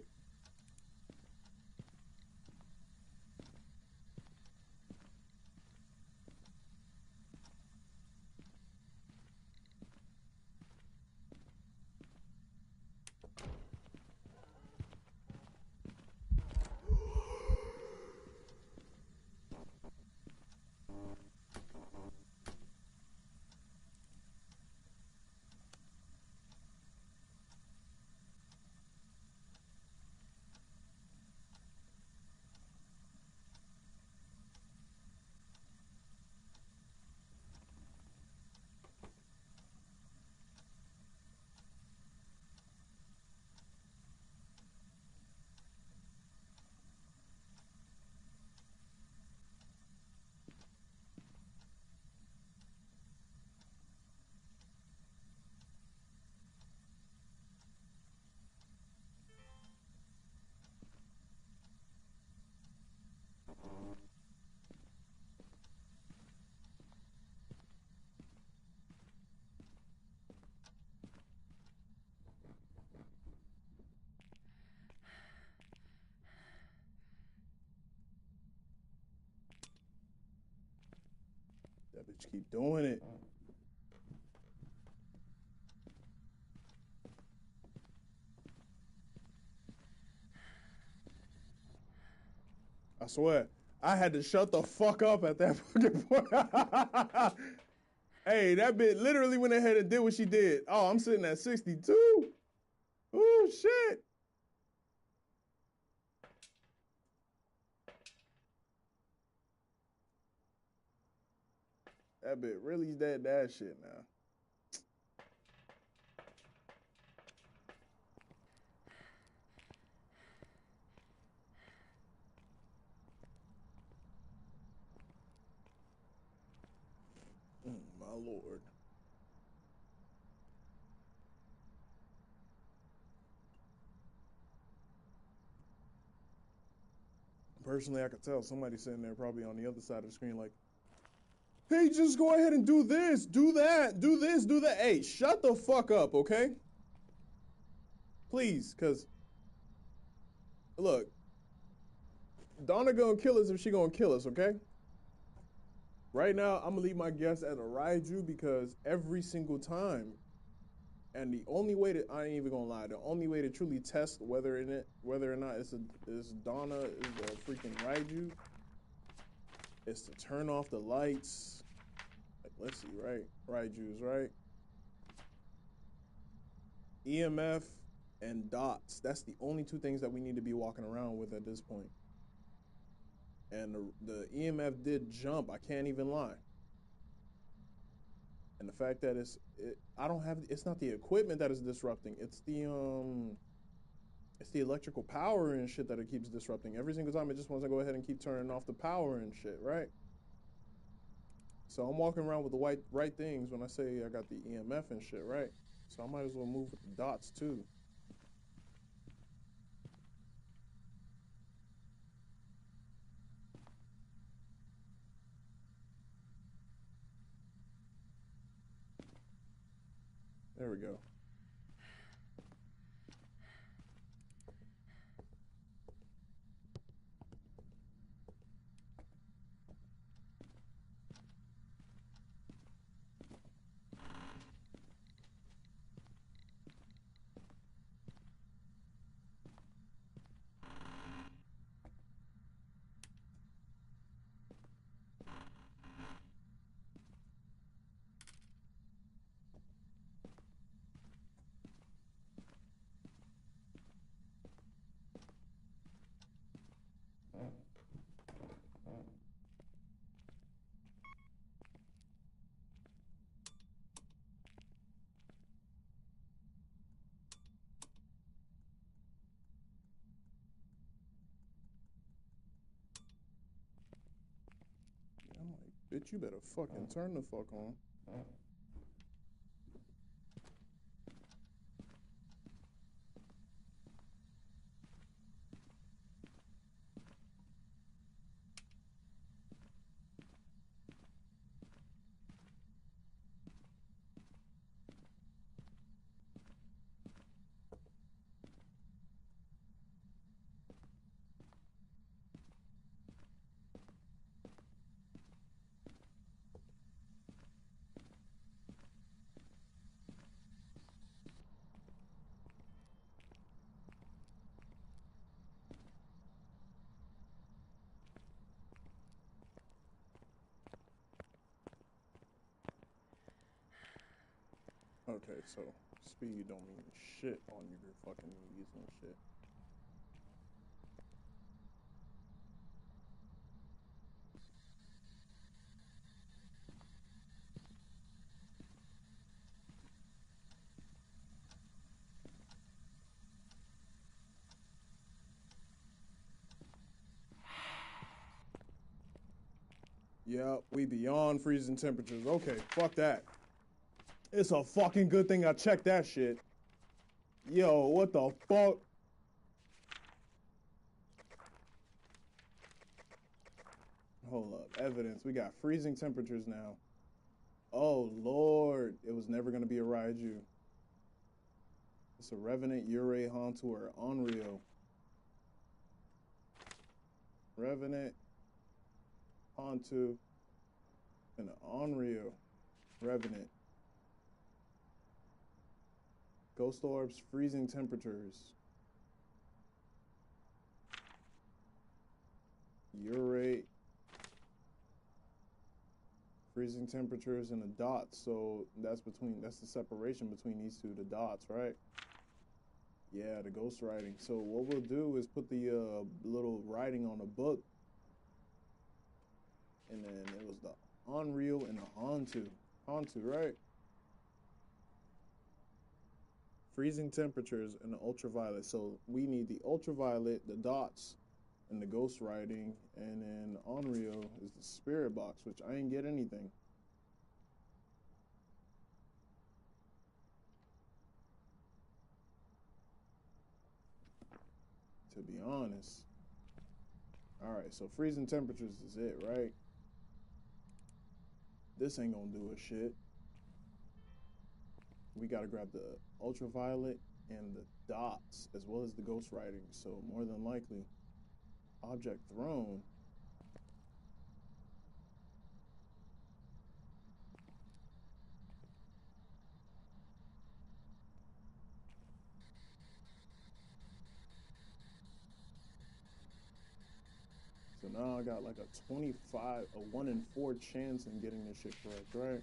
S1: That bitch keep doing it. I swear, I had to shut the fuck up at that fucking point. Hey, that bitch literally went ahead and did what she did. Oh, I'm sitting at 62. Oh, shit. That bitch really did that shit now. My lord. Personally, I could tell somebody sitting there probably on the other side of the screen like, hey, just go ahead and do this, do that, do this, do that. Hey, shut the fuck up, okay? Please, because, look, Donna gonna kill us if she gonna kill us, okay? Right now, I'm gonna leave my guess at a Raiju because every single time, and the only way to, I ain't even gonna lie, the only way to truly test whether or not is Donna is the freaking Raiju is to turn off the lights. Like, let's see, right? Raiju's, right? EMF and dots. That's the only two things that we need to be walking around with at this point. And the EMF did jump. I can't even lie. And the fact that I don't have, it's not the equipment that is disrupting. It's the electrical power and shit that it keeps disrupting. Every single time it just wants to go ahead and keep turning off the power and shit, right? So I'm walking around with the right things when I say I got the EMF and shit, right? So I might as well move with the dots too. There we go. I'm like, bitch, you better fucking turn the fuck on. Okay, so speed don't mean shit on your fucking knees and shit. Yeah, we beyond freezing temperatures. Okay, fuck that. It's a fucking good thing I checked that shit. Yo, what the fuck? Hold up, evidence. We got freezing temperatures now. Oh, Lord. It was never going to be a Raiju. It's a Revenant, Urei, Hantu, or Onryo. Revenant, Hantu, and an Onryo. Revenant. Ghost orbs, freezing temperatures. Urei, freezing temperatures, and a dot. So that's the separation between these two, the dots, right? Yeah, the ghost writing. So what we'll do is put the little writing on the book. And then it was the Unreal and the Hantu. Hantu, right? Freezing temperatures and the ultraviolet. So we need the ultraviolet, the dots, and the ghost writing. And then Unreal is the spirit box, which I ain't get anything. To be honest. Alright, so freezing temperatures is it, right? This ain't gonna do a shit. We gotta grab the ultraviolet and the dots, as well as the ghost writing. So more than likely, Object thrown. So now I got like a 1 in 4 chance in getting this shit correct, right?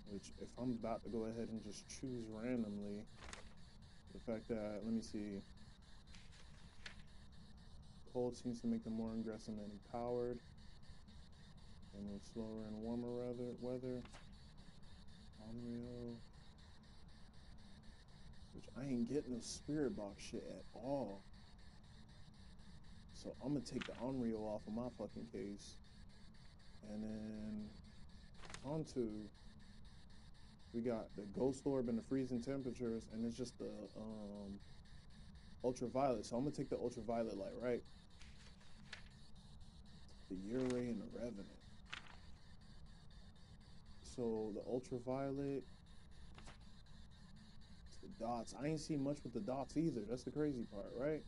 S1: Which, if I'm about to go ahead and just choose randomly, the fact that, let me see, cold seems to make them more aggressive and empowered. They move slower and warmer weather. Unreal. Which I ain't getting no spirit box shit at all. So I'm gonna take the unreal off of my fucking case. And then onto, we got the ghost orb and the freezing temperatures, and it's just the ultraviolet. So I'm gonna take the ultraviolet light, right? The Year Ray and the Revenant. So the ultraviolet, the dots. I ain't seen much with the dots either. That's the crazy part, right?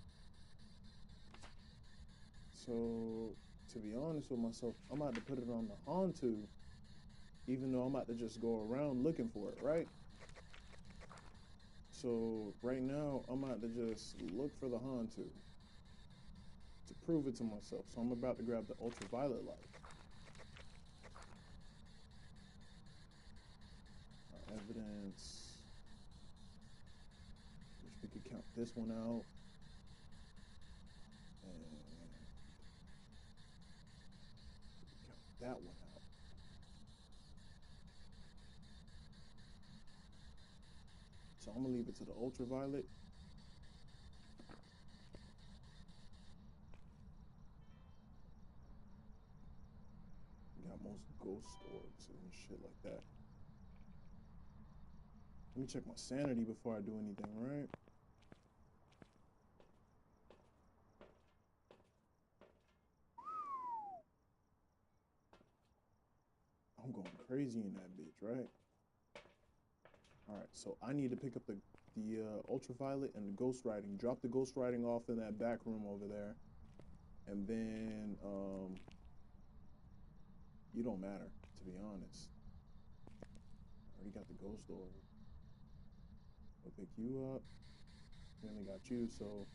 S1: So to be honest with myself, I'm about to put it on the onto, even though I'm about to just go around looking for it, right? So right now, I'm about to just look for the onto to prove it to myself. So I'm about to grab the ultraviolet light. Our evidence, which we could count this one out. And count that one out. So I'm gonna leave it to the ultraviolet. We got most ghost orbs and shit like that. Let me check my sanity before I do anything, right? I'm going crazy in that bitch, right? All right, so I need to pick up the ultraviolet and the ghost writing. Drop the ghost writing off in that back room over there, and then you don't matter, to be honest. I already got the ghost orb. We'll pick you up. We only got you, so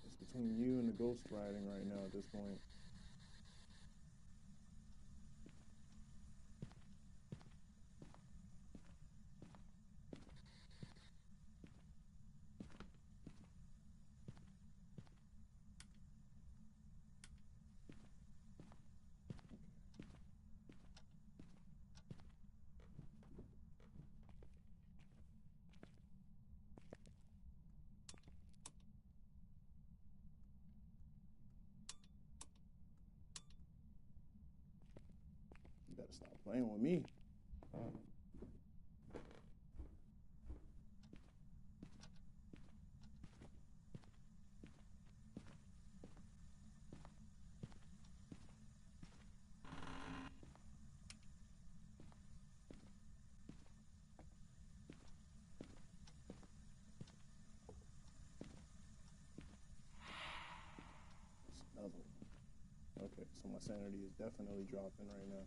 S1: it's between you and the ghost writing right now at this point. You better stop playing with me. That's another one. Okay, so my sanity is definitely dropping right now.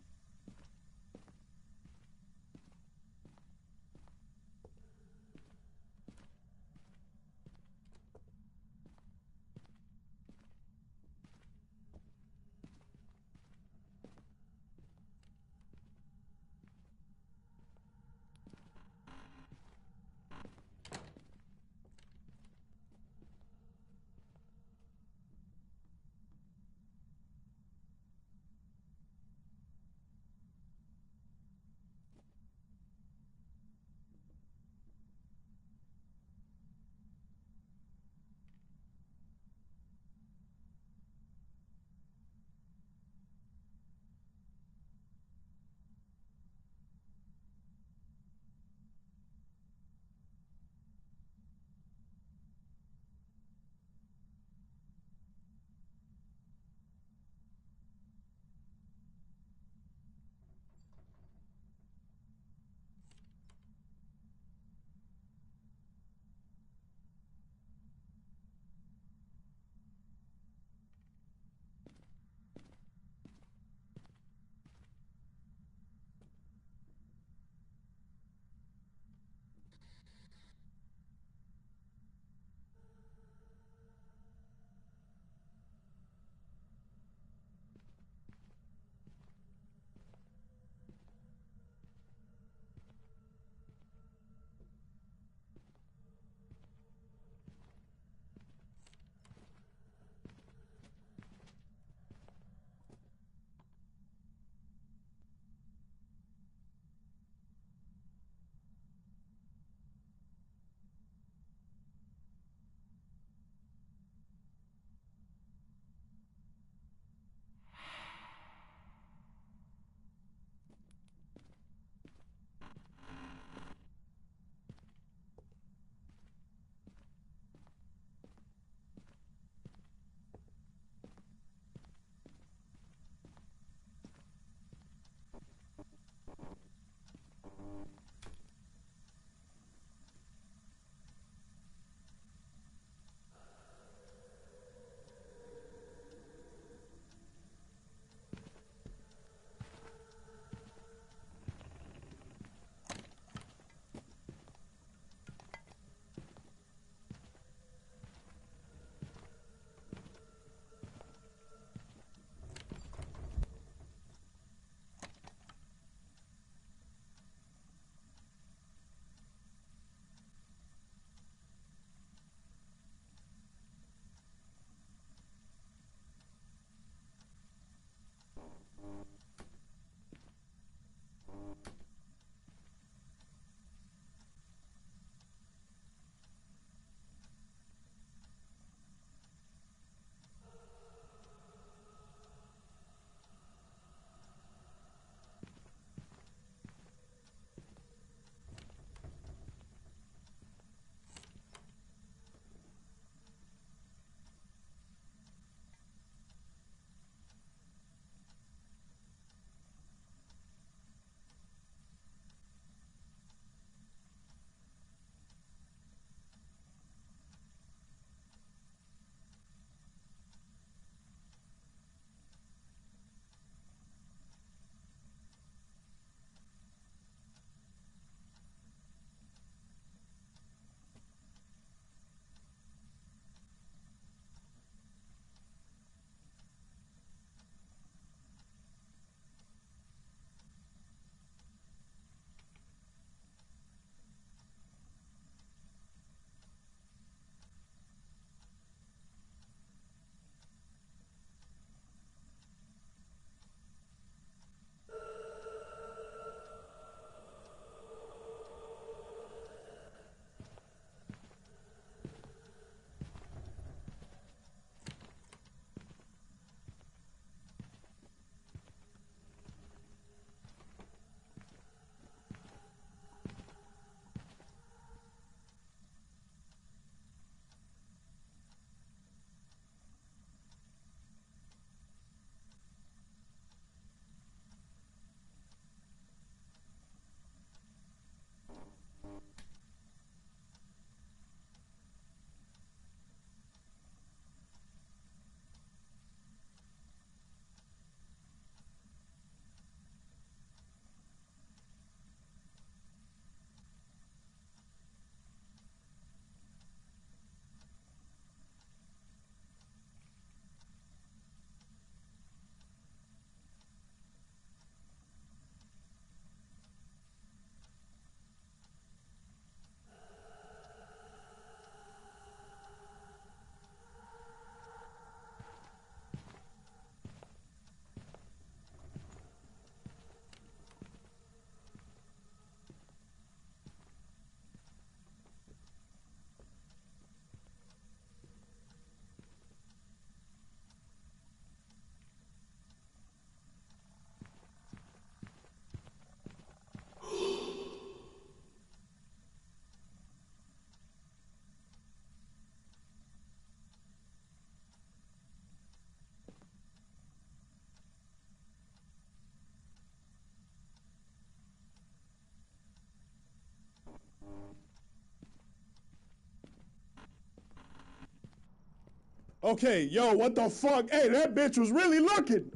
S1: Okay, yo, what the fuck? Hey, that bitch was really looking.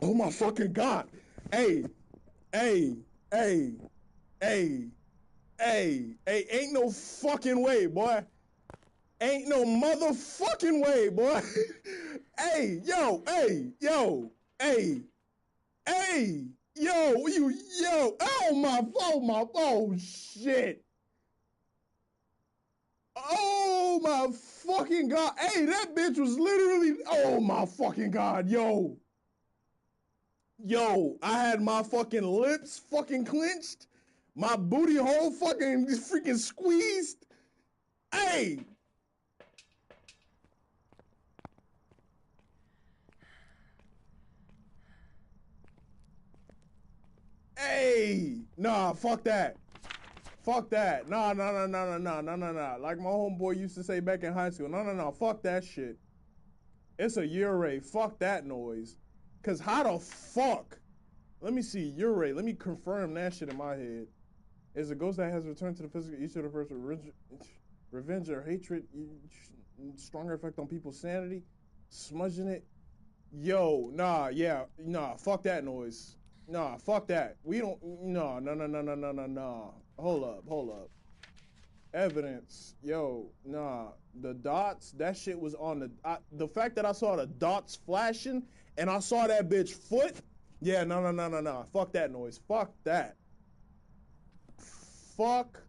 S1: Oh my fucking God. Hey, hey, hey, hey, hey, hey, ain't no fucking way, boy. Ain't no motherfucking way, boy. Hey, yo, hey, yo, hey, hey, yo, oh shit. Oh my fucking God. Hey, that bitch was literally, oh my fucking God, yo. Yo, I had my fucking lips fucking clenched, my booty hole fucking freaking squeezed. Hey, hey, nah, fuck that. Fuck that. Nah. Like my homeboy used to say back in high school. No. Fuck that shit. It's a Ure. Fuck that noise. Cause how the fuck? Let me see Ure. Let me confirm that shit in my head. Is a ghost that has returned to the physical. Each of the first revenge or hatred, stronger effect on people's sanity, smudging it. Yo, nah, fuck that noise. Nah, fuck that. We don't, no. Hold up. Evidence, yo, nah. The dots, that shit was on the fact that I saw the dots flashing and I saw that bitch foot. Yeah, no. Fuck that noise. Fuck that. Fuck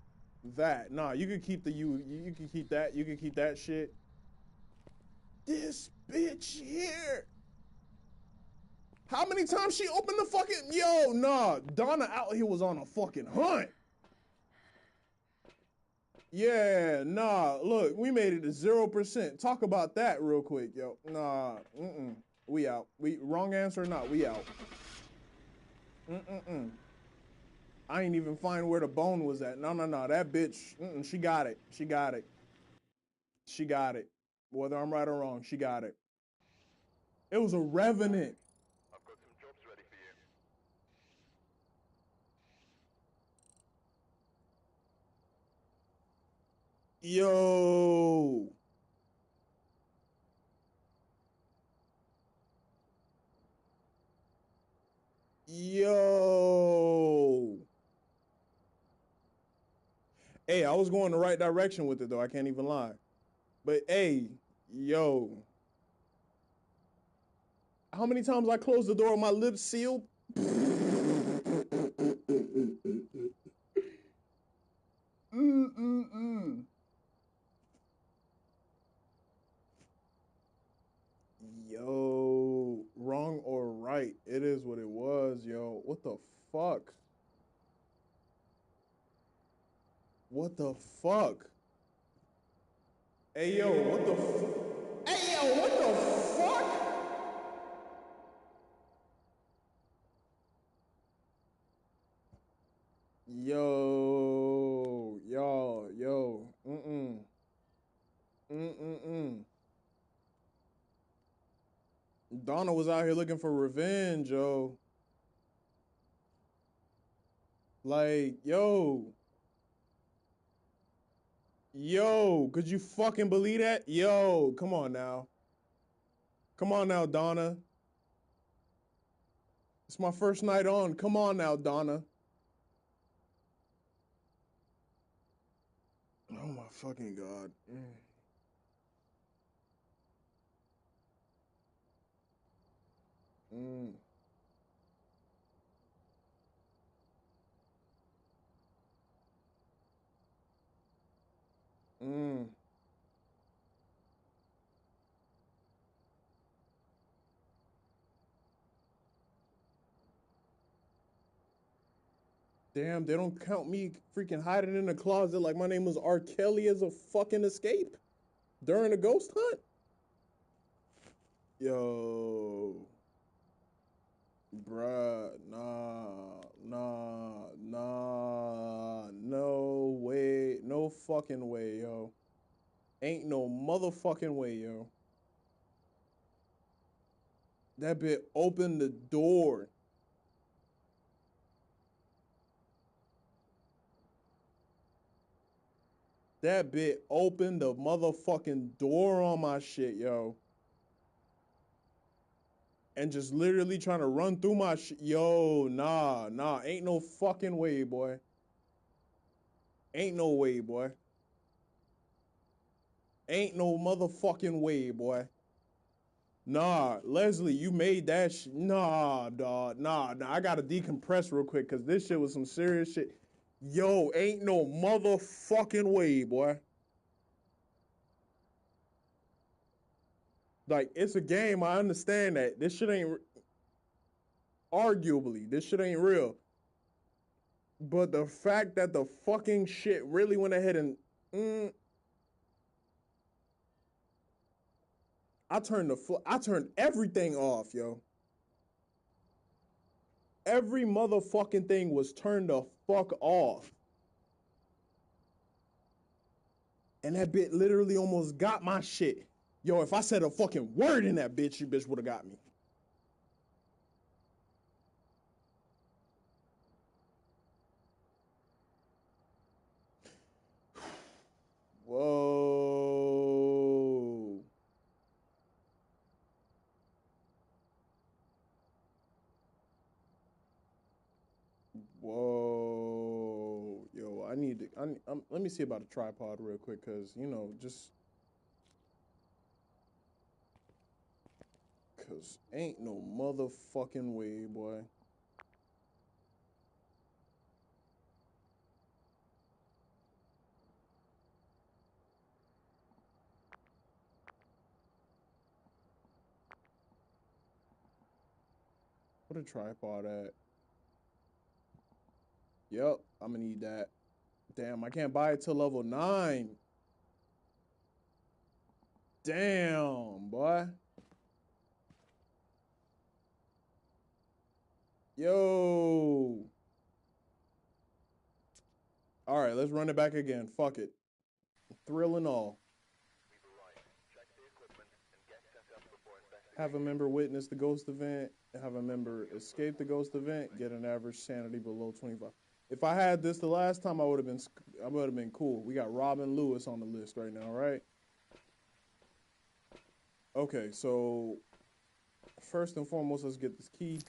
S1: that. Nah, you can keep you can keep that. You can keep that shit. This bitch here. How many times she opened the fucking, yo, nah, Donna out here was on a fucking hunt. Yeah, nah, look, we made it to 0%. Talk about that real quick, yo. Nah, we out. Wrong answer or not, we out. I ain't even find where the bone was at. No, that bitch, she got it. She got it. She got it. Whether I'm right or wrong, she got it. It was a revenant.
S2: I've got some jobs ready for you.
S1: Yo. Yo. Hey, I was going the right direction with it though. I can't even lie. But hey, yo. How many times I closed the door with my lips sealed? Yo, wrong or right? It is what it was, yo. What the fuck? What the fuck? Hey yo, what the Hey yo, what the fuck? Yo. Mm. Donna was out here looking for revenge, yo. Like, yo, could you fucking believe that? Yo, come on now. Come on now, Donna. It's my first night on. Come on now, Donna. Oh my fucking God. Mm. Mm. Damn, they don't count me freaking hiding in the closet like my name was R. Kelly as a fucking escape during a ghost hunt? Yo. Bruh, no way, no fucking way, yo. Ain't no motherfucking way, yo. That bit opened the door. That bit opened the motherfucking door on my shit, yo. and just literally trying to run through my yo, nah, ain't no fucking way, boy. Ain't no way, boy. Ain't no motherfucking way, boy. Nah, Leslie, you made that nah, dog. Nah, I gotta decompress real quick, cause this shit was some serious shit. Yo, ain't no motherfucking way, boy. Like, it's a game, I understand that. This shit ain't, arguably, this shit ain't real. But the fact that the fucking shit really went ahead and, I turned everything off, yo. Every motherfucking thing was turned the fuck off. And that bit literally almost got my shit. Yo, if I said a fucking word in that bitch, you bitch would have got me. Whoa. Whoa. Yo, let me see about a tripod real quick, cause you know, cause ain't no motherfucking way, boy. What a tripod at? Yep, I'm gonna need that. Damn, I can't buy it till level 9. Damn, boy. Yo. All right, let's run it back again. Fuck it. Thrill and all. Have a member witness the ghost event. Have a member escape the ghost event. Get an average sanity below 25. If I had this the last time, I would have been cool. We got Robin Lewis on the list right now, right? Okay, so first and foremost, let's get this key.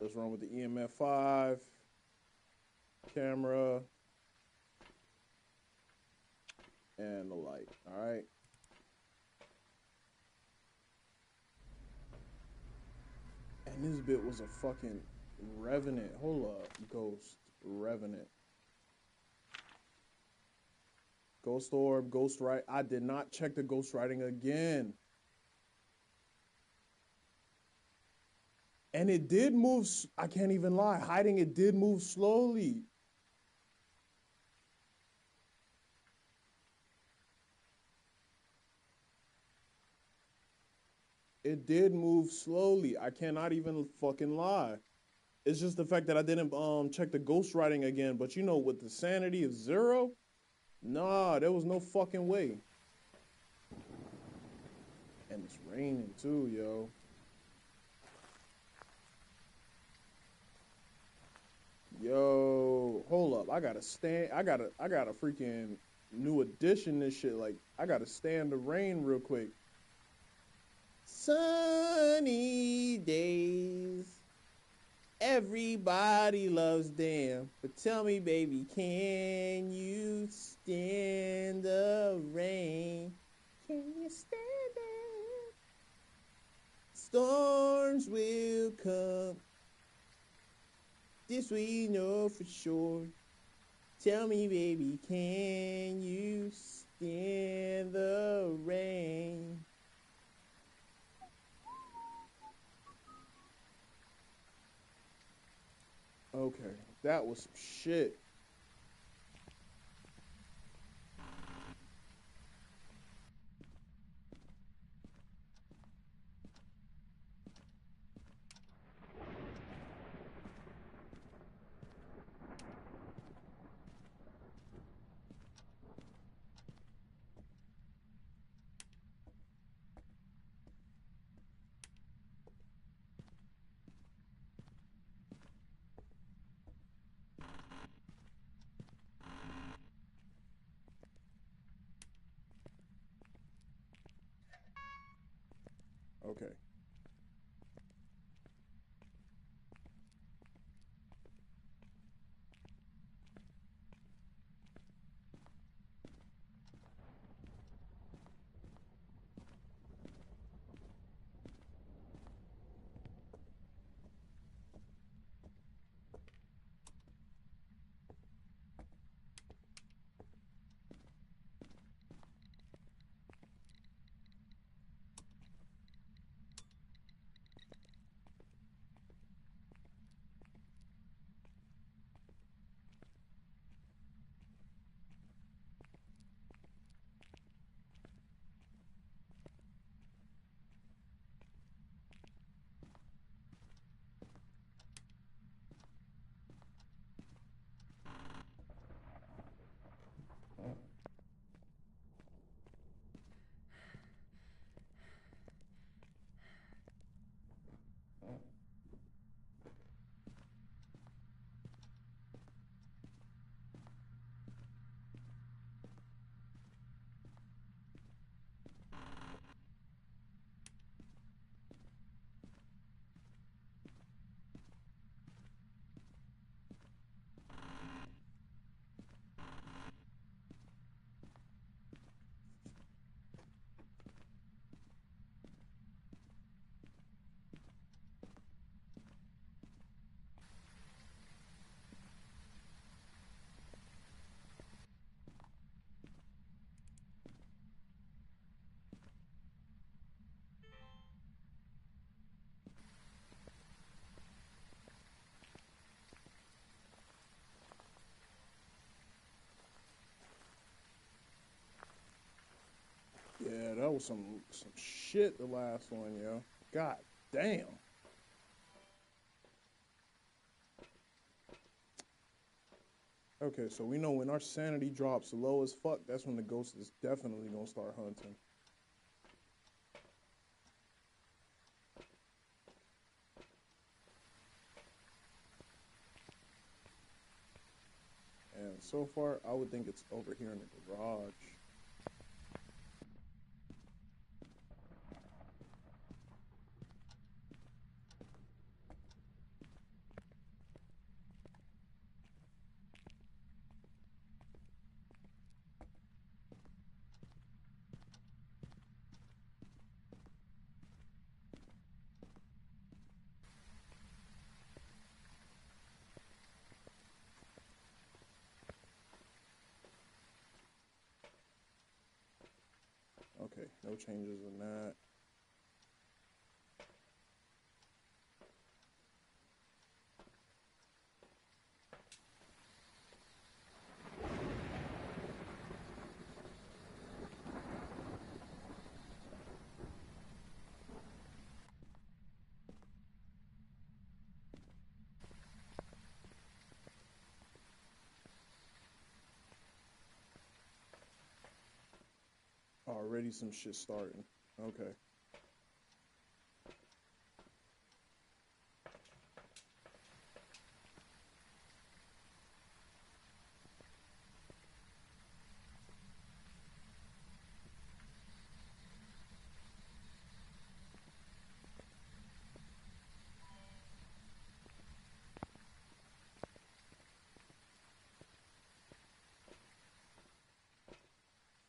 S1: Let's run with the EMF 5 camera and the light. All right. And this bit was a fucking revenant. Hold up, ghost revenant. Ghost orb, ghost right. I did not check the ghost writing again. And it did move, I can't even lie, hiding it did move slowly. It did move slowly. I cannot even fucking lie. It's just the fact that I didn't check the ghost writing again. But you know, with the sanity of 0, nah, there was no fucking way. And it's raining too, yo. Yo, hold up. I gotta freaking new edition this shit. Like, I gotta stand the rain real quick. Sunny days. Everybody loves them. But tell me, baby, can you stand the rain? Can you stand it? Storms will come. This we know for sure. Tell me, baby, can you stand the rain? Okay, that was some shit. Okay. Yeah, that was some shit, the last one, yo. God damn. Okay, so we know when our sanity drops low as fuck, that's when the ghost is definitely gonna start hunting. And so far, I would think it's over here in the garage. Okay, no changes in that. Already some shit starting. Okay.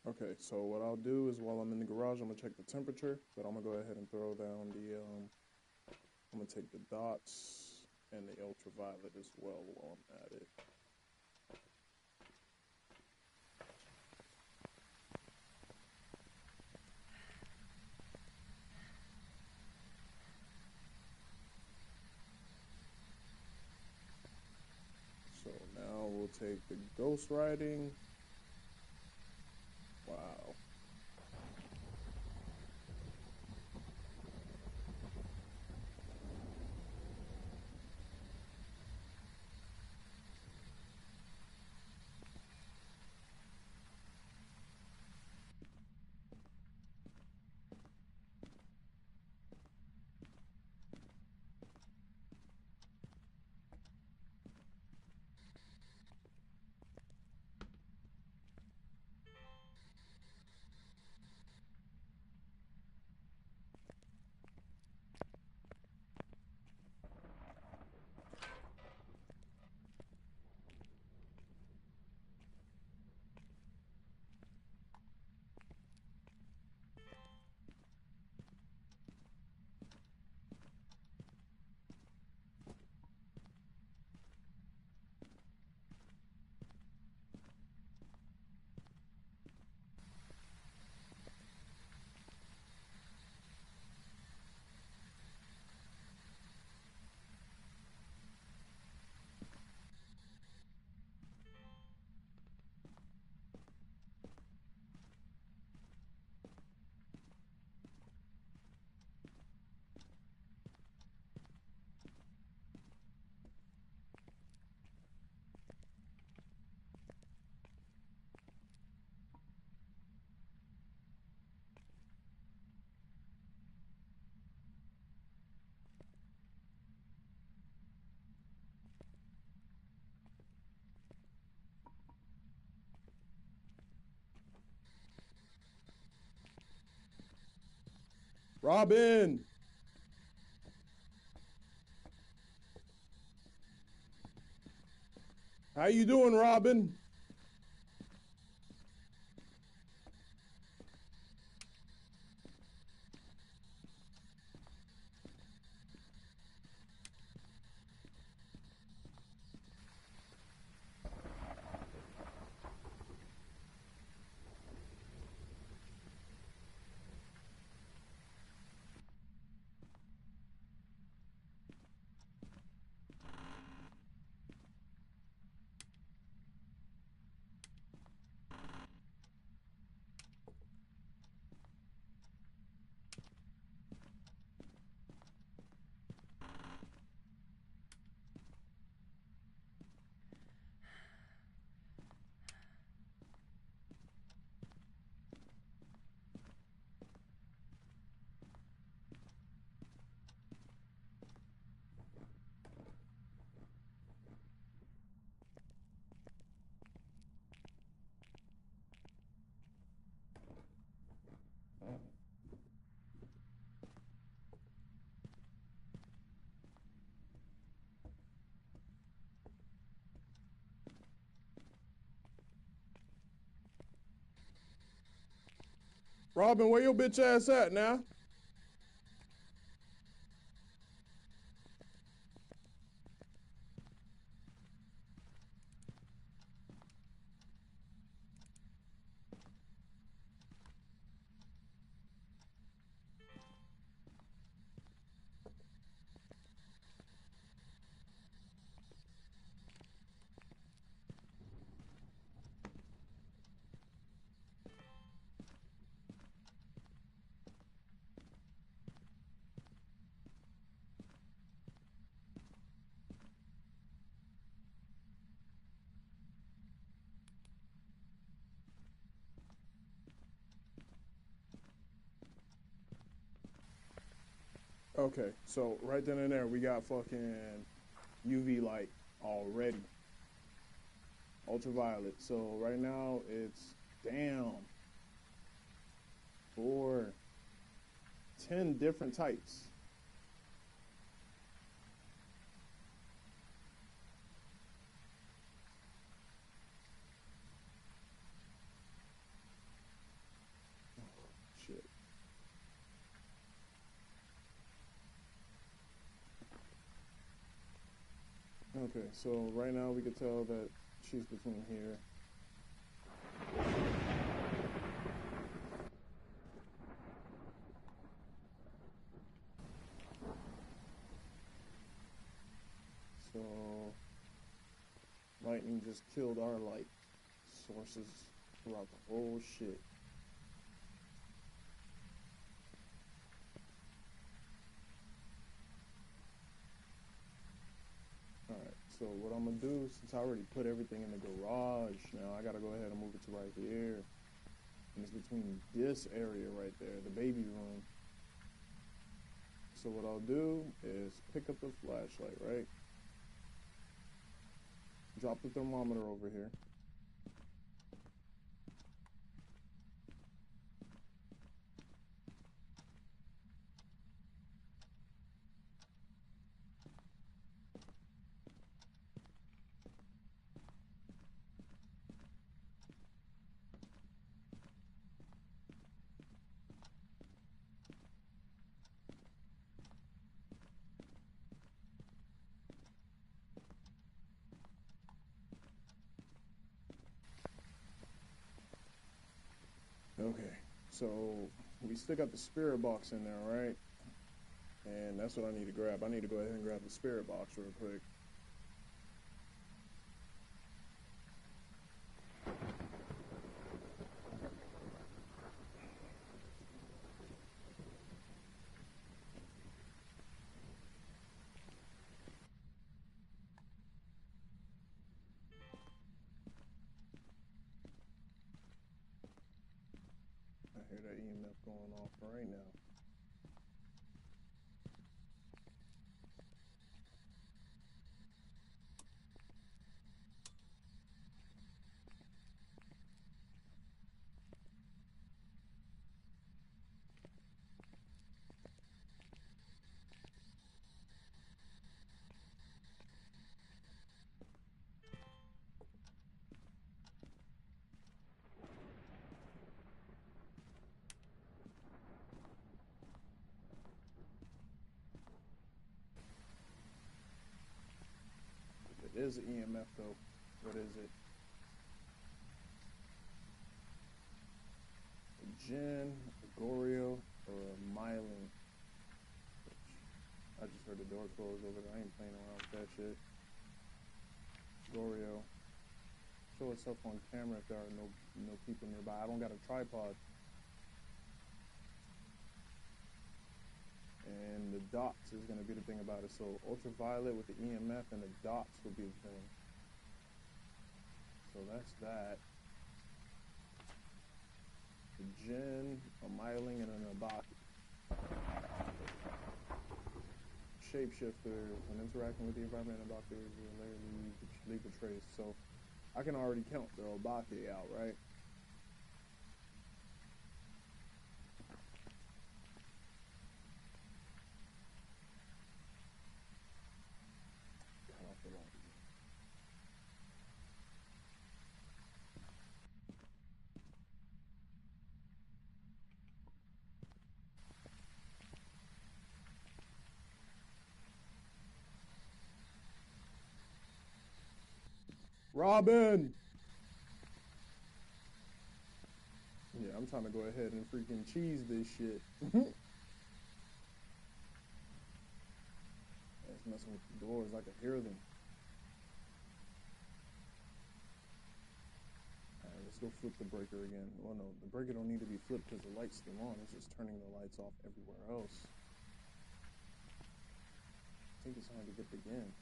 S1: Okay, so what I'll do is while I'm in the garage, I'm gonna check the temperature, but I'm gonna go ahead and throw down the, I'm gonna take the dots and the ultraviolet as well while I'm at it. So now we'll take the ghost writing. Wow. Robin! How you doing, Robin? Robin, where your bitch ass at now? Okay, so right then and there, we got fucking UV light already. Ultraviolet. So right now, it's down. 4, 10 different types. Shit. Okay, so right now we can tell that she's between here. So lightning just killed our light sources throughout the whole shit. Alright, so what I'm gonna do, since I already put everything in the garage, now I gotta go ahead and move it to right here. And it's between this area right there, the baby room. So what I'll do is pick up the flashlight, right? Drop the thermometer over here. Okay, so we still got the spirit box in there, right? And that's what I need to grab. I need to go ahead and grab the spirit box real quick. I hear that EMF going off right now. is the EMF though? What is it? A gin, a goreo, or a myelin? I just heard the door close over there. I ain't playing around with that shit. Goreo. Show itself on camera if there are no people nearby. I don't got a tripod. And the dots is gonna be the thing about it. So ultraviolet with the EMF and the dots will be the thing. So that's that. The gin, a myelin, and an abaki. Shapeshifter, when interacting with the environment, abaki will later leave a trace. So I can already count the abaki out, right? Cut off the light. Ramen! Yeah, I'm trying to go ahead and freaking cheese this shit. It's messing with the doors. I can hear them. Alright, let's go flip the breaker again. Well, no, the breaker don't need to be flipped because the light's still on. It's just turning the lights off everywhere else. I think it's time to get begin.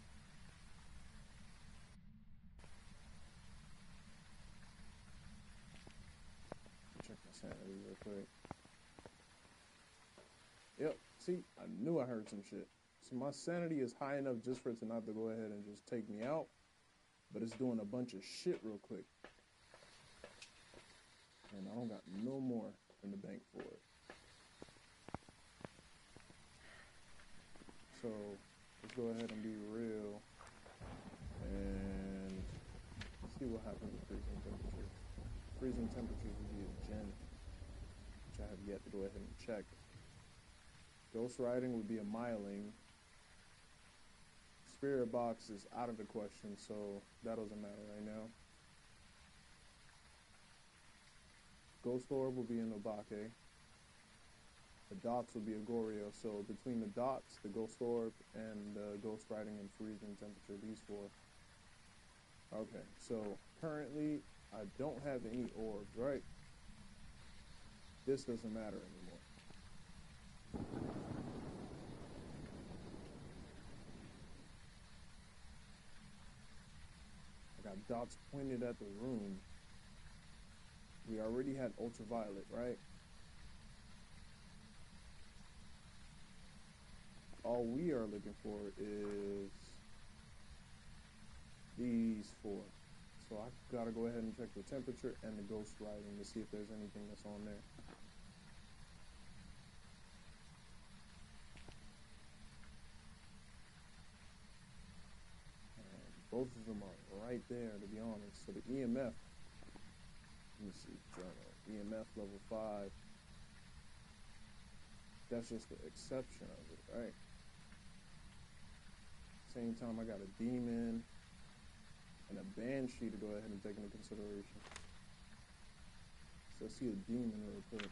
S1: Check my sanity real quick. Yep, see, I knew I heard some shit. So my sanity is high enough just for it to not to go ahead and just take me out, but it's doing a bunch of shit real quick. And I don't got no more in the bank for it. So let's go ahead and be real and see what happens with freezing temperatures. Freezing temperatures would be a gin, which I have yet to go ahead and check. Ghost riding would be a myelin. Spirit box is out of the question, so that doesn't matter right now. Ghost orb will be an obake. The dots will be a goreo. So between the dots, the ghost orb, and ghost riding and freezing temperature, these four. Okay, so currently I don't have any orbs, right? This doesn't matter anymore. I got dots pointed at the room. We already had ultraviolet, right? All we are looking for is these four. So I gotta go ahead and check the temperature and the ghost riding to see if there's anything that's on there. Both of them are right there, to be honest. So the EMF, let me see, journal, EMF level 5. That's just the exception of it, right? Same time, I got a demon and a banshee to go ahead and take into consideration. So let's see a demon real quick.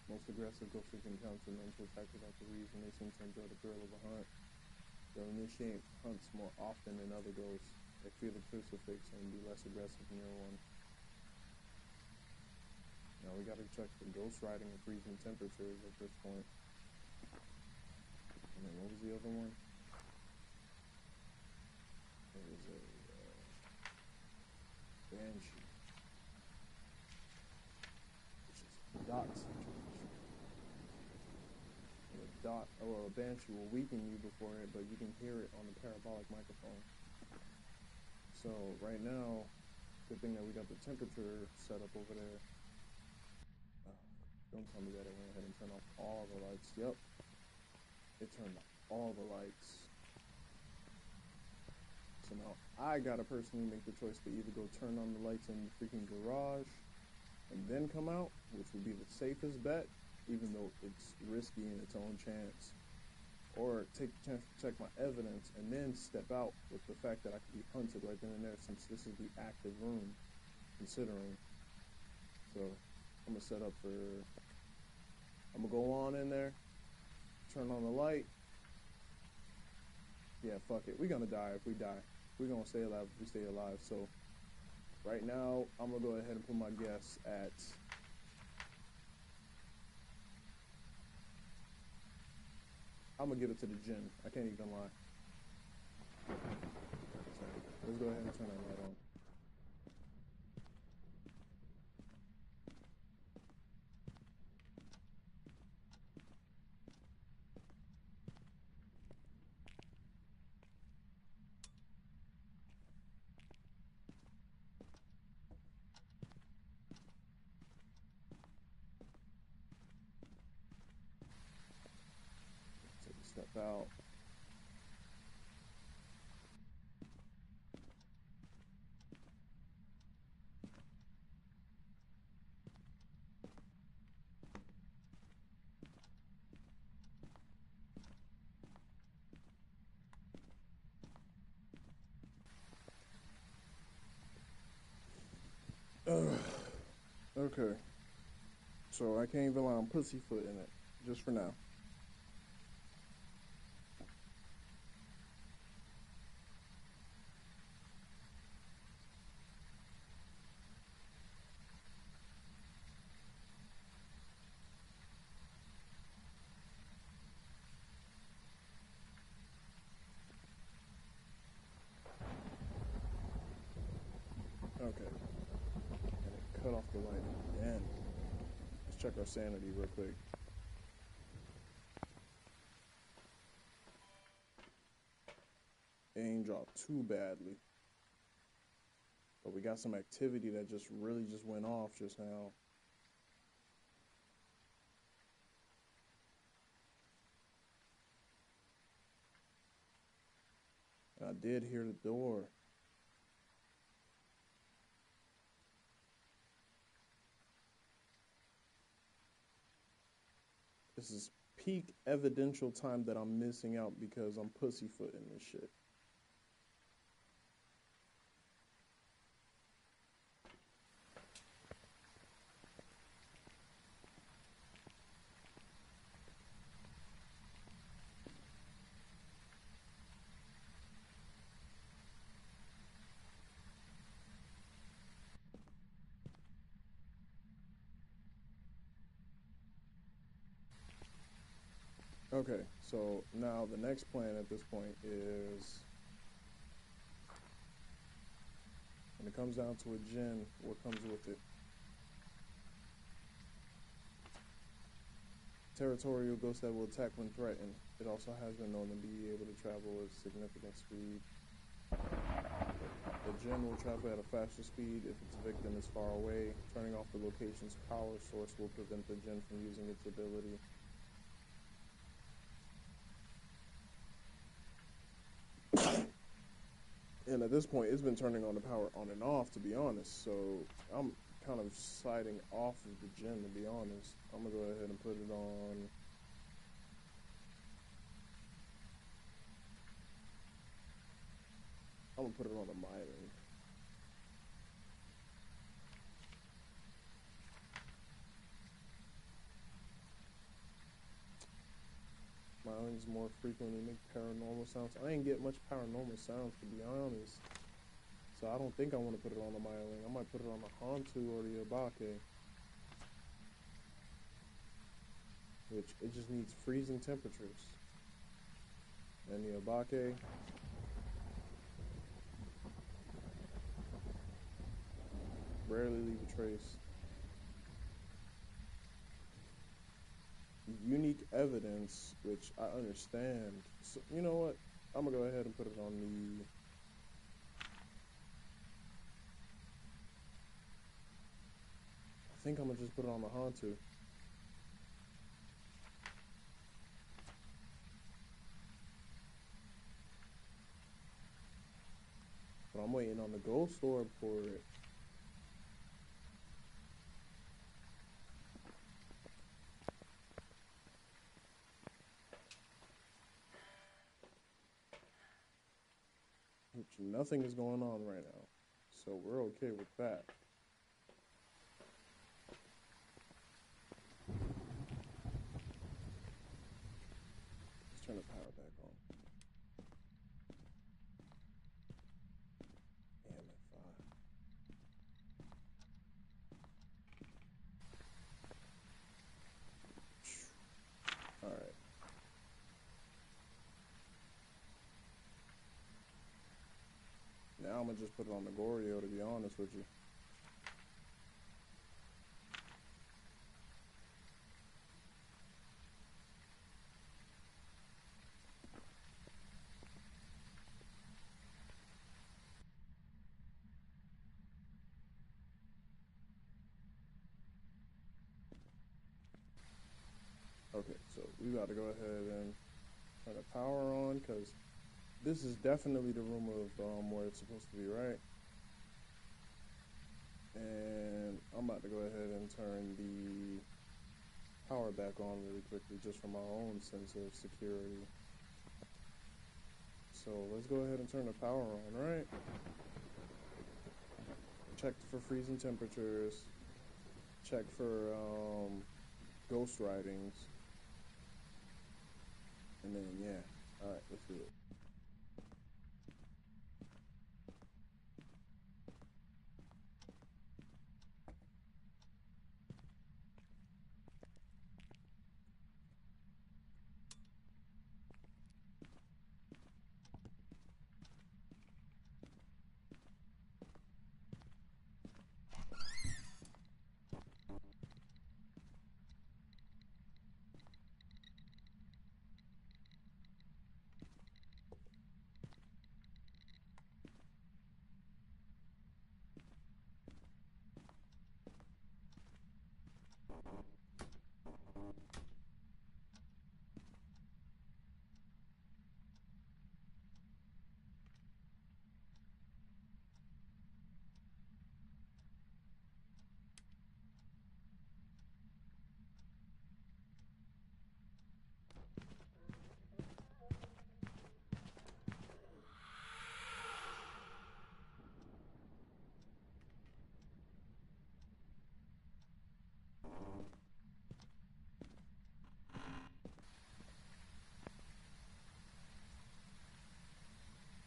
S1: Most aggressive ghosts encounter known to attack without the reason. They seem to enjoy the thrill of a hunt. They'll initiate hunts more often than other ghosts. They fear the crucifix and be less aggressive near one. Now we gotta check the ghost riding and freezing temperatures at this point. And then what was the other one? It was a banshee, which is a dot situation. And a dot, or a banshee will weaken you before it, but you can hear it on the parabolic microphone. So right now, good thing that we got the temperature set up over there. Don't tell me that it went ahead and turned off all the lights. Yep, it turned off all the lights. So now I gotta personally make the choice to either go turn on the lights in the freaking garage and then come out, which would be the safest bet, even though it's risky in its own chance, or take the chance to check my evidence and then step out with the fact that I could be hunted right then and there, since this is the active room, considering. So I'm gonna set up for, I'm gonna go on in there, turn on the light. Yeah, fuck it. We're gonna die if we die. We're gonna stay alive if we stay alive. So right now, I'm gonna go ahead and put my guess at, I'm gonna give it to the gin. I can't even lie. So let's go ahead and turn that light on. Take a step out. Okay. So I can't even lie, I'm pussyfooting it, just for now. Okay. And it cut off the light again. Let's check our sanity real quick. It ain't dropped too badly. But we got some activity that just really just went off just now. And I did hear the door. This is peak evidential time that I'm missing out because I'm pussyfooting this shit. Okay, so now the next plan at this point is, when it comes down to a gin, what comes with it? Territorial ghost that will attack when threatened. It also has been known to be able to travel at significant speed. The gin will travel at a faster speed if its victim is far away. Turning off the location's power source will prevent the gin from using its ability. And at this point, it's been turning on the power on and off, to be honest. So I'm kind of siding off of the gin, to be honest. I'm gonna go ahead and put it on. I'm gonna put it on the myelin. Myelins more frequently make paranormal sounds. I ain't get much paranormal sounds, to be honest. So I don't think I want to put it on the myelin. I might put it on the Hantu or the Abake. Which, it just needs freezing temperatures. And the Abake, rarely leave a trace. Unique evidence, which I understand. So, you know what? I'm gonna go ahead and put it on the... I think I'm gonna just put it on the Hantu. But I'm waiting on the ghost orb for it. nothing is going on right now. So we're okay with that. Let's turn the power back on. Damn it, 5. All right. Now I'm gonna just put it on the Goreo, to be honest with you. Okay, so we got to go ahead and turn the power on, because this is definitely the room of where it's supposed to be, right? And I'm about to go ahead and turn the power back on really quickly, just for my own sense of security. So let's go ahead and turn the power on, right? Check for freezing temperatures. Check for ghost writings. And then, yeah. All right, let's do it.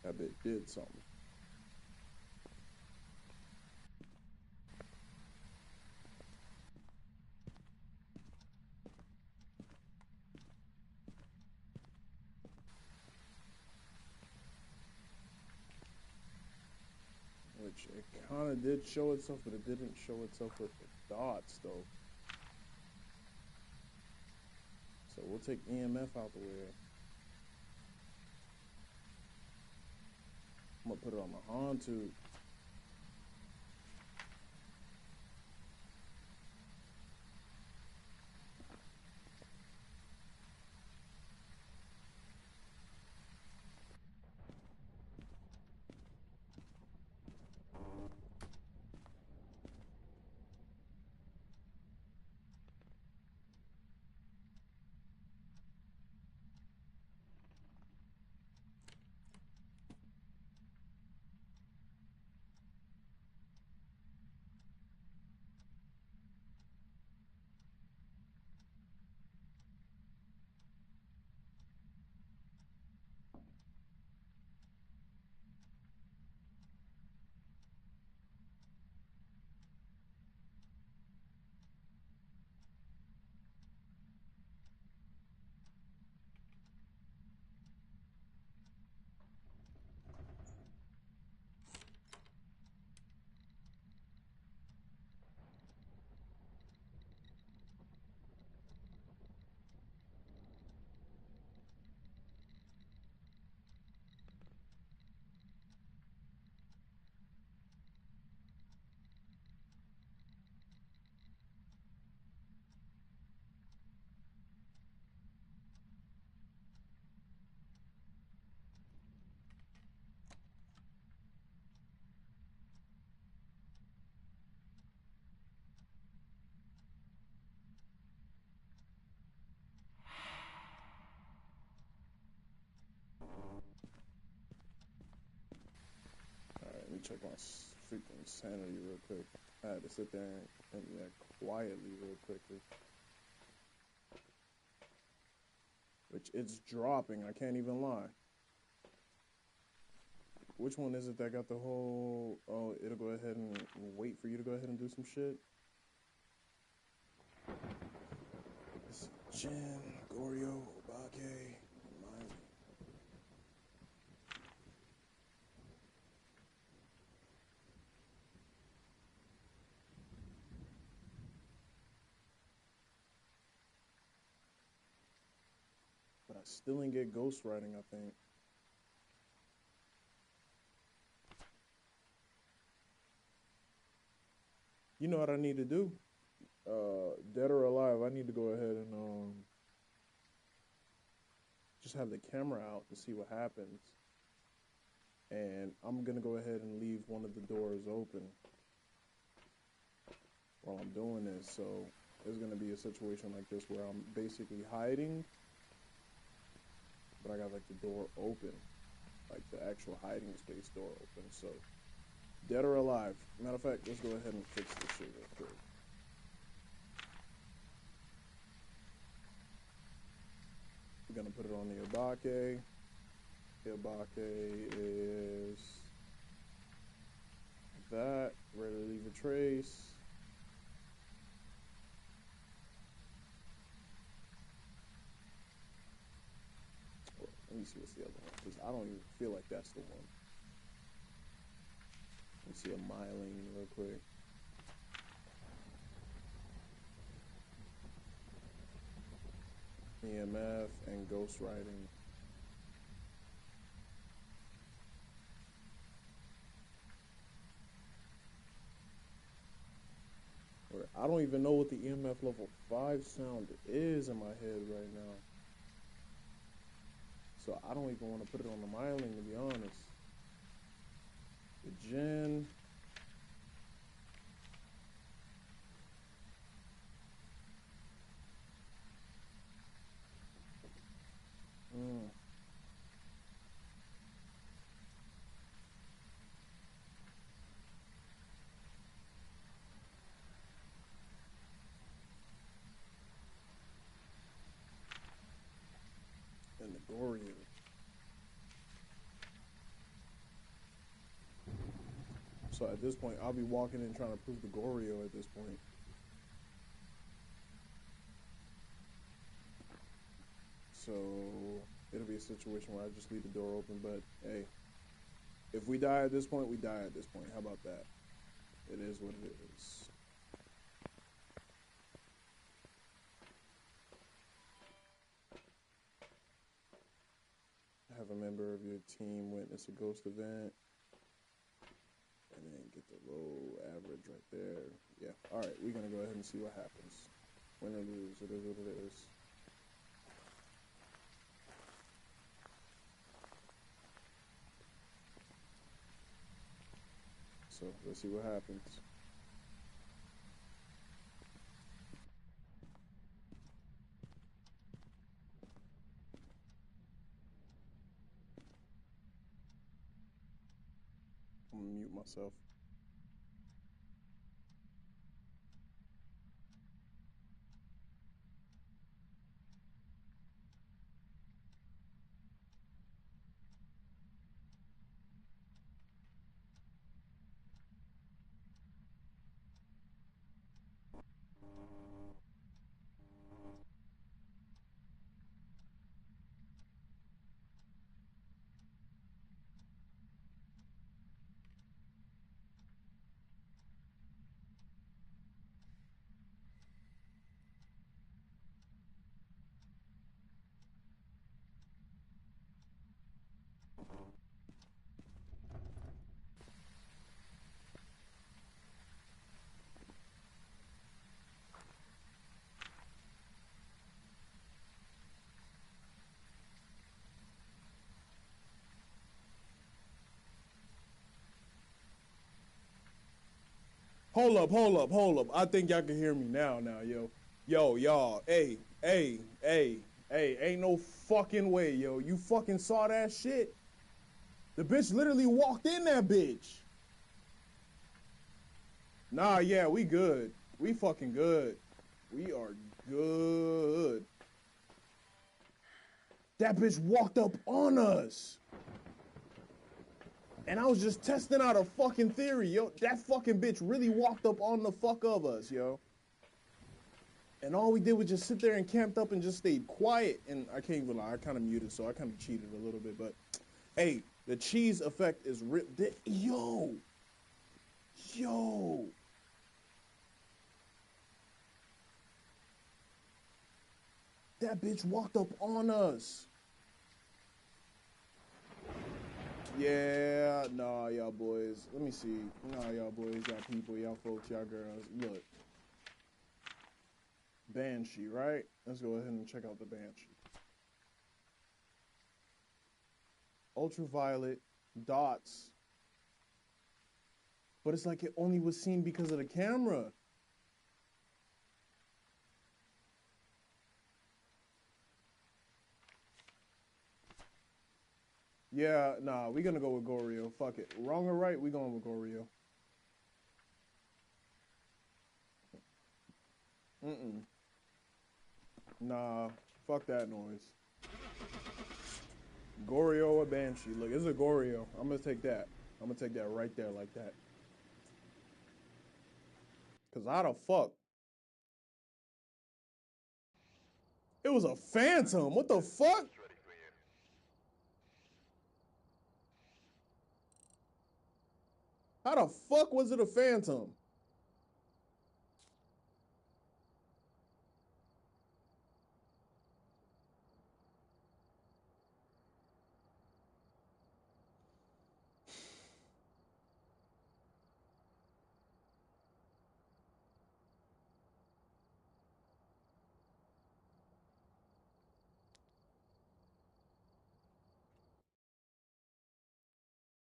S1: That bit did something. Which it kind of did show itself, but it didn't show itself with the dots, though. So we'll take EMF out the way. I'm gonna put it on the on tube. check my freaking sanity real quick. I had to sit there and react quietly real quickly. Which it's dropping, I can't even lie. Which one is it that got the whole, oh, it'll go ahead and wait for you to go ahead and do some shit? It's Jin, Goryo, Obake, Miley. But I still didn't get ghostwriting, I think. You know what I need to do? Dead or alive, I need to go ahead and just have the camera out to see what happens. And I'm gonna go ahead and leave one of the doors open while I'm doing this. So there's gonna be a situation like this where I'm basically hiding, but I got like the door open, like the actual hiding space door open. So dead or alive. Matter of fact, let's go ahead and fix this shit real quick. We're gonna put it on the Obake. The Obake is that. Ready to leave a trace. Well, let me see what's the other one, because I don't even feel like that's the one. Let me see a miling real quick. EMF and ghostwriting. I don't even know what the EMF level 5 sound is in my head right now. So I don't even want to put it on the miling, to be honest. The Gen. And the Gorian. So at this point, I'll be walking in trying to prove the Goryo at this point. So it'll be a situation where I just leave the door open, but hey, if we die at this point, we die at this point. How about that? It is what it is. Have a member of your team witness a ghost event. And then get the low average right there. Yeah, all right, we're gonna go ahead and see what happens. Win or lose, it is what it is. So let's see what happens. I'm gonna mute myself. Hold up. I think y'all can hear me now, yo. Yo, y'all, hey, ain't no fucking way, yo. You fucking saw that shit? The bitch literally walked in that bitch. Nah, yeah, we good. We fucking good. We are good. That bitch walked up on us. And I was just testing out a fucking theory, yo. That fucking bitch really walked up on the fuck of us, yo. And all we did was just sit there and camped up and just stayed quiet. And I can't even lie, I kind of muted, so I kind of cheated a little bit. But, hey, the cheese effect is real. Yo. Yo. That bitch walked up on us. Yeah, nah, y'all boys. Let me see. Nah, y'all boys, y'all people, y'all folks, y'all girls. Look. Banshee, right? Let's go ahead and check out the Banshee. Ultraviolet, dots. But it's like it only was seen because of the camera. Yeah, nah, we gonna go with Goryo. Fuck it. Wrong or right, we going with Goryo. Nah, fuck that noise. Goryo or Banshee. Look, it's a Goryo. I'm gonna take that. I'm gonna take that right there like that. Cause how the fuck? It was a phantom. What the fuck?
S2: Ready for you.
S1: How the fuck was it a phantom?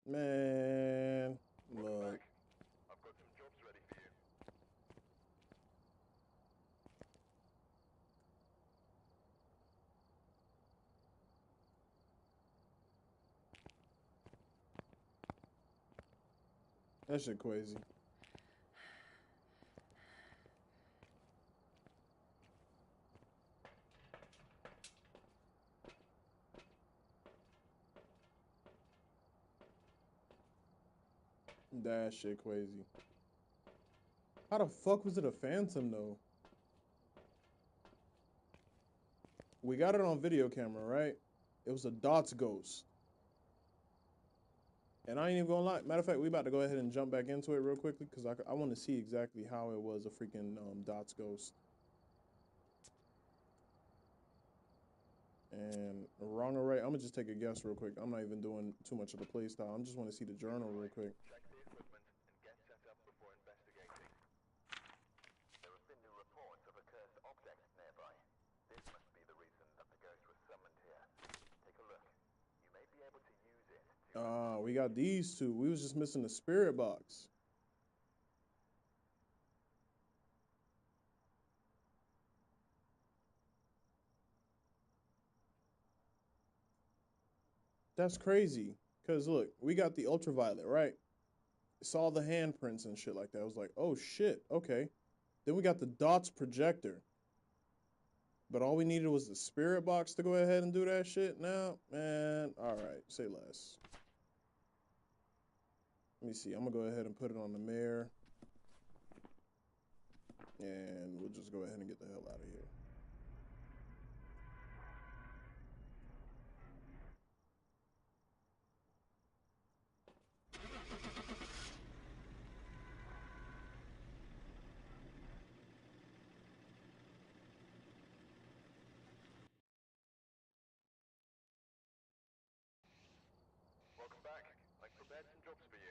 S1: Man,
S2: Welcome
S1: look.
S2: back. I've got some jobs ready for you.
S1: That shit crazy. That shit crazy. How the fuck was it a phantom though? We got it on video camera, right? It was a dots ghost. And I ain't even gonna lie. Matter of fact, we about to go ahead and jump back into it real quickly because I want to see exactly how it was a freaking dots ghost. And wrong or right, I'm gonna just take a guess real quick. I'm not even doing too much of the play style. I just want to see the journal real quick.
S2: Check the equipment and get set up before investigating. There have been new reports of a cursed object nearby. This must be the reason that the ghost was summoned here. Take a look. You may be able to use it to...
S1: We got these two. We was just missing the spirit box. That's crazy. Cause look, we got the ultraviolet, right? Saw the handprints and shit like that. I was like, oh shit, okay. Then we got the dots projector. But all we needed was the spirit box to go ahead and do that shit now. Man, alright, say less. Let me see. I'm gonna go ahead and put it on the mirror. And we'll just go ahead and get the hell out of here.
S2: Welcome back. I've prepared some jobs for you.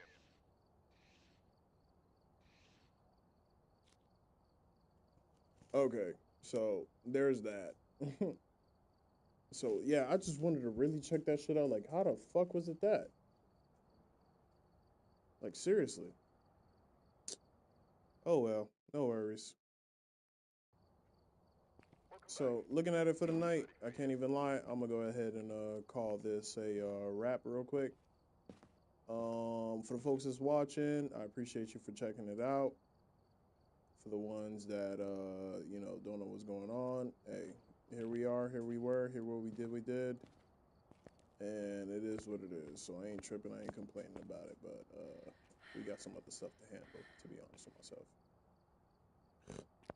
S1: Okay, so there's that. So yeah, I just wanted to really check that shit out. Like, how the fuck was it that? Like, seriously. Oh well, no worries.
S2: Welcome
S1: So
S2: back.
S1: looking at it for the
S2: Jobs
S1: night,
S2: ready
S1: I
S2: for
S1: can't
S2: you.
S1: even lie. I'm gonna go ahead and call this a wrap real quick. For the folks that's watching, I appreciate you for checking it out. For the ones that, you know, don't know what's going on, hey, here we are, here we were, here what we did. And it is what it is. So I ain't tripping, I ain't complaining about it. But we got some other stuff to handle, to be honest with myself.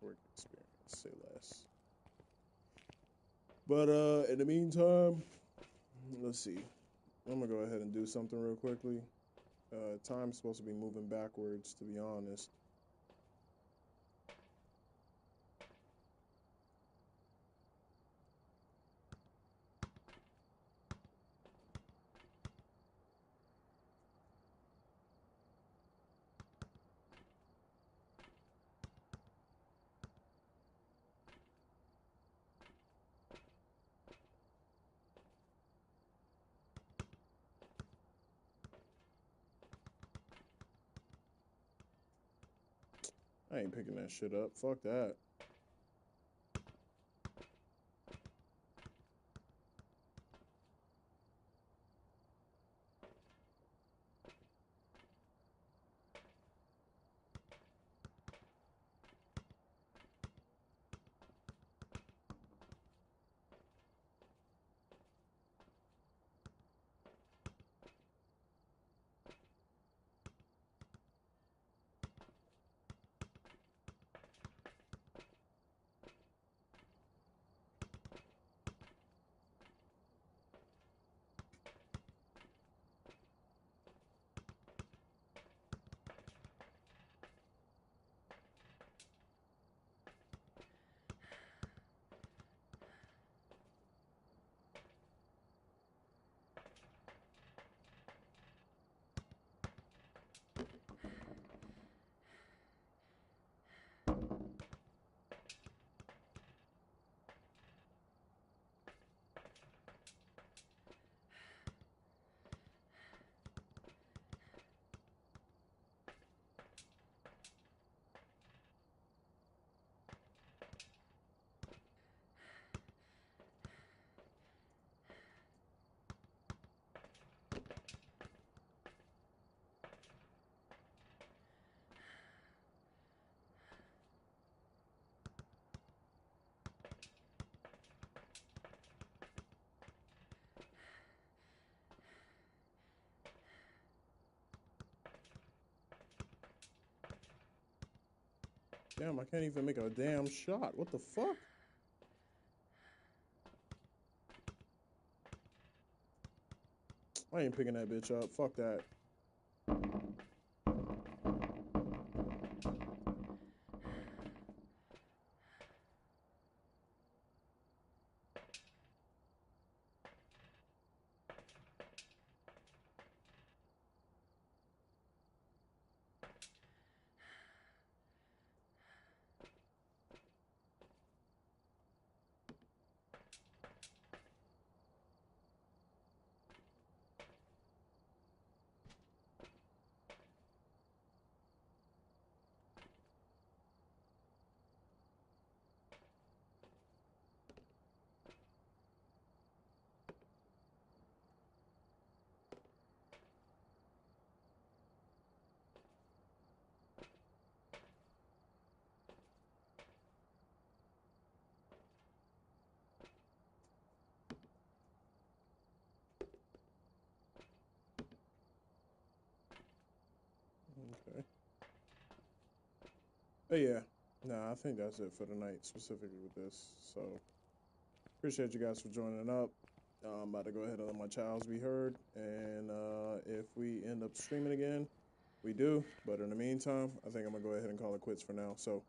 S1: Work experience, say less. But in the meantime, let's see. I'm gonna go ahead and do something real quickly. Time's supposed to be moving backwards, to be honest. I ain't picking that shit up. Fuck that. Damn, I can't even make a damn shot. What the fuck? I ain't picking that bitch up. Fuck that. Okay. But yeah, nah, I think that's it for tonight, specifically with this. So, appreciate you guys for joining up. I'm about to go ahead and let my childs be heard. And if we end up streaming again, we do. But in the meantime, I think I'm going to go ahead and call it quits for now. So,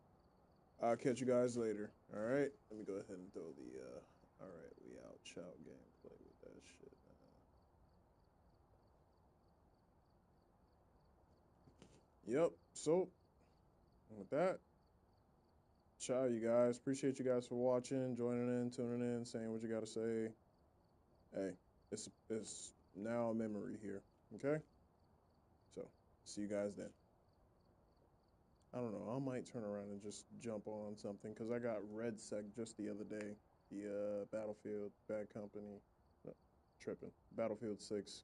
S1: I'll catch you guys later. All right? Let me go ahead and throw the, all right, we out. Child gameplay with that shit. Yep. So, with that, ciao, you guys. Appreciate you guys for watching, joining in, tuning in, saying what you got to say. Hey, it's now a memory here. Okay? So, see you guys then. I don't know. I might turn around and just jump on something because I got Red Sec just the other day. The Battlefield Bad Company, no, tripping. Battlefield 6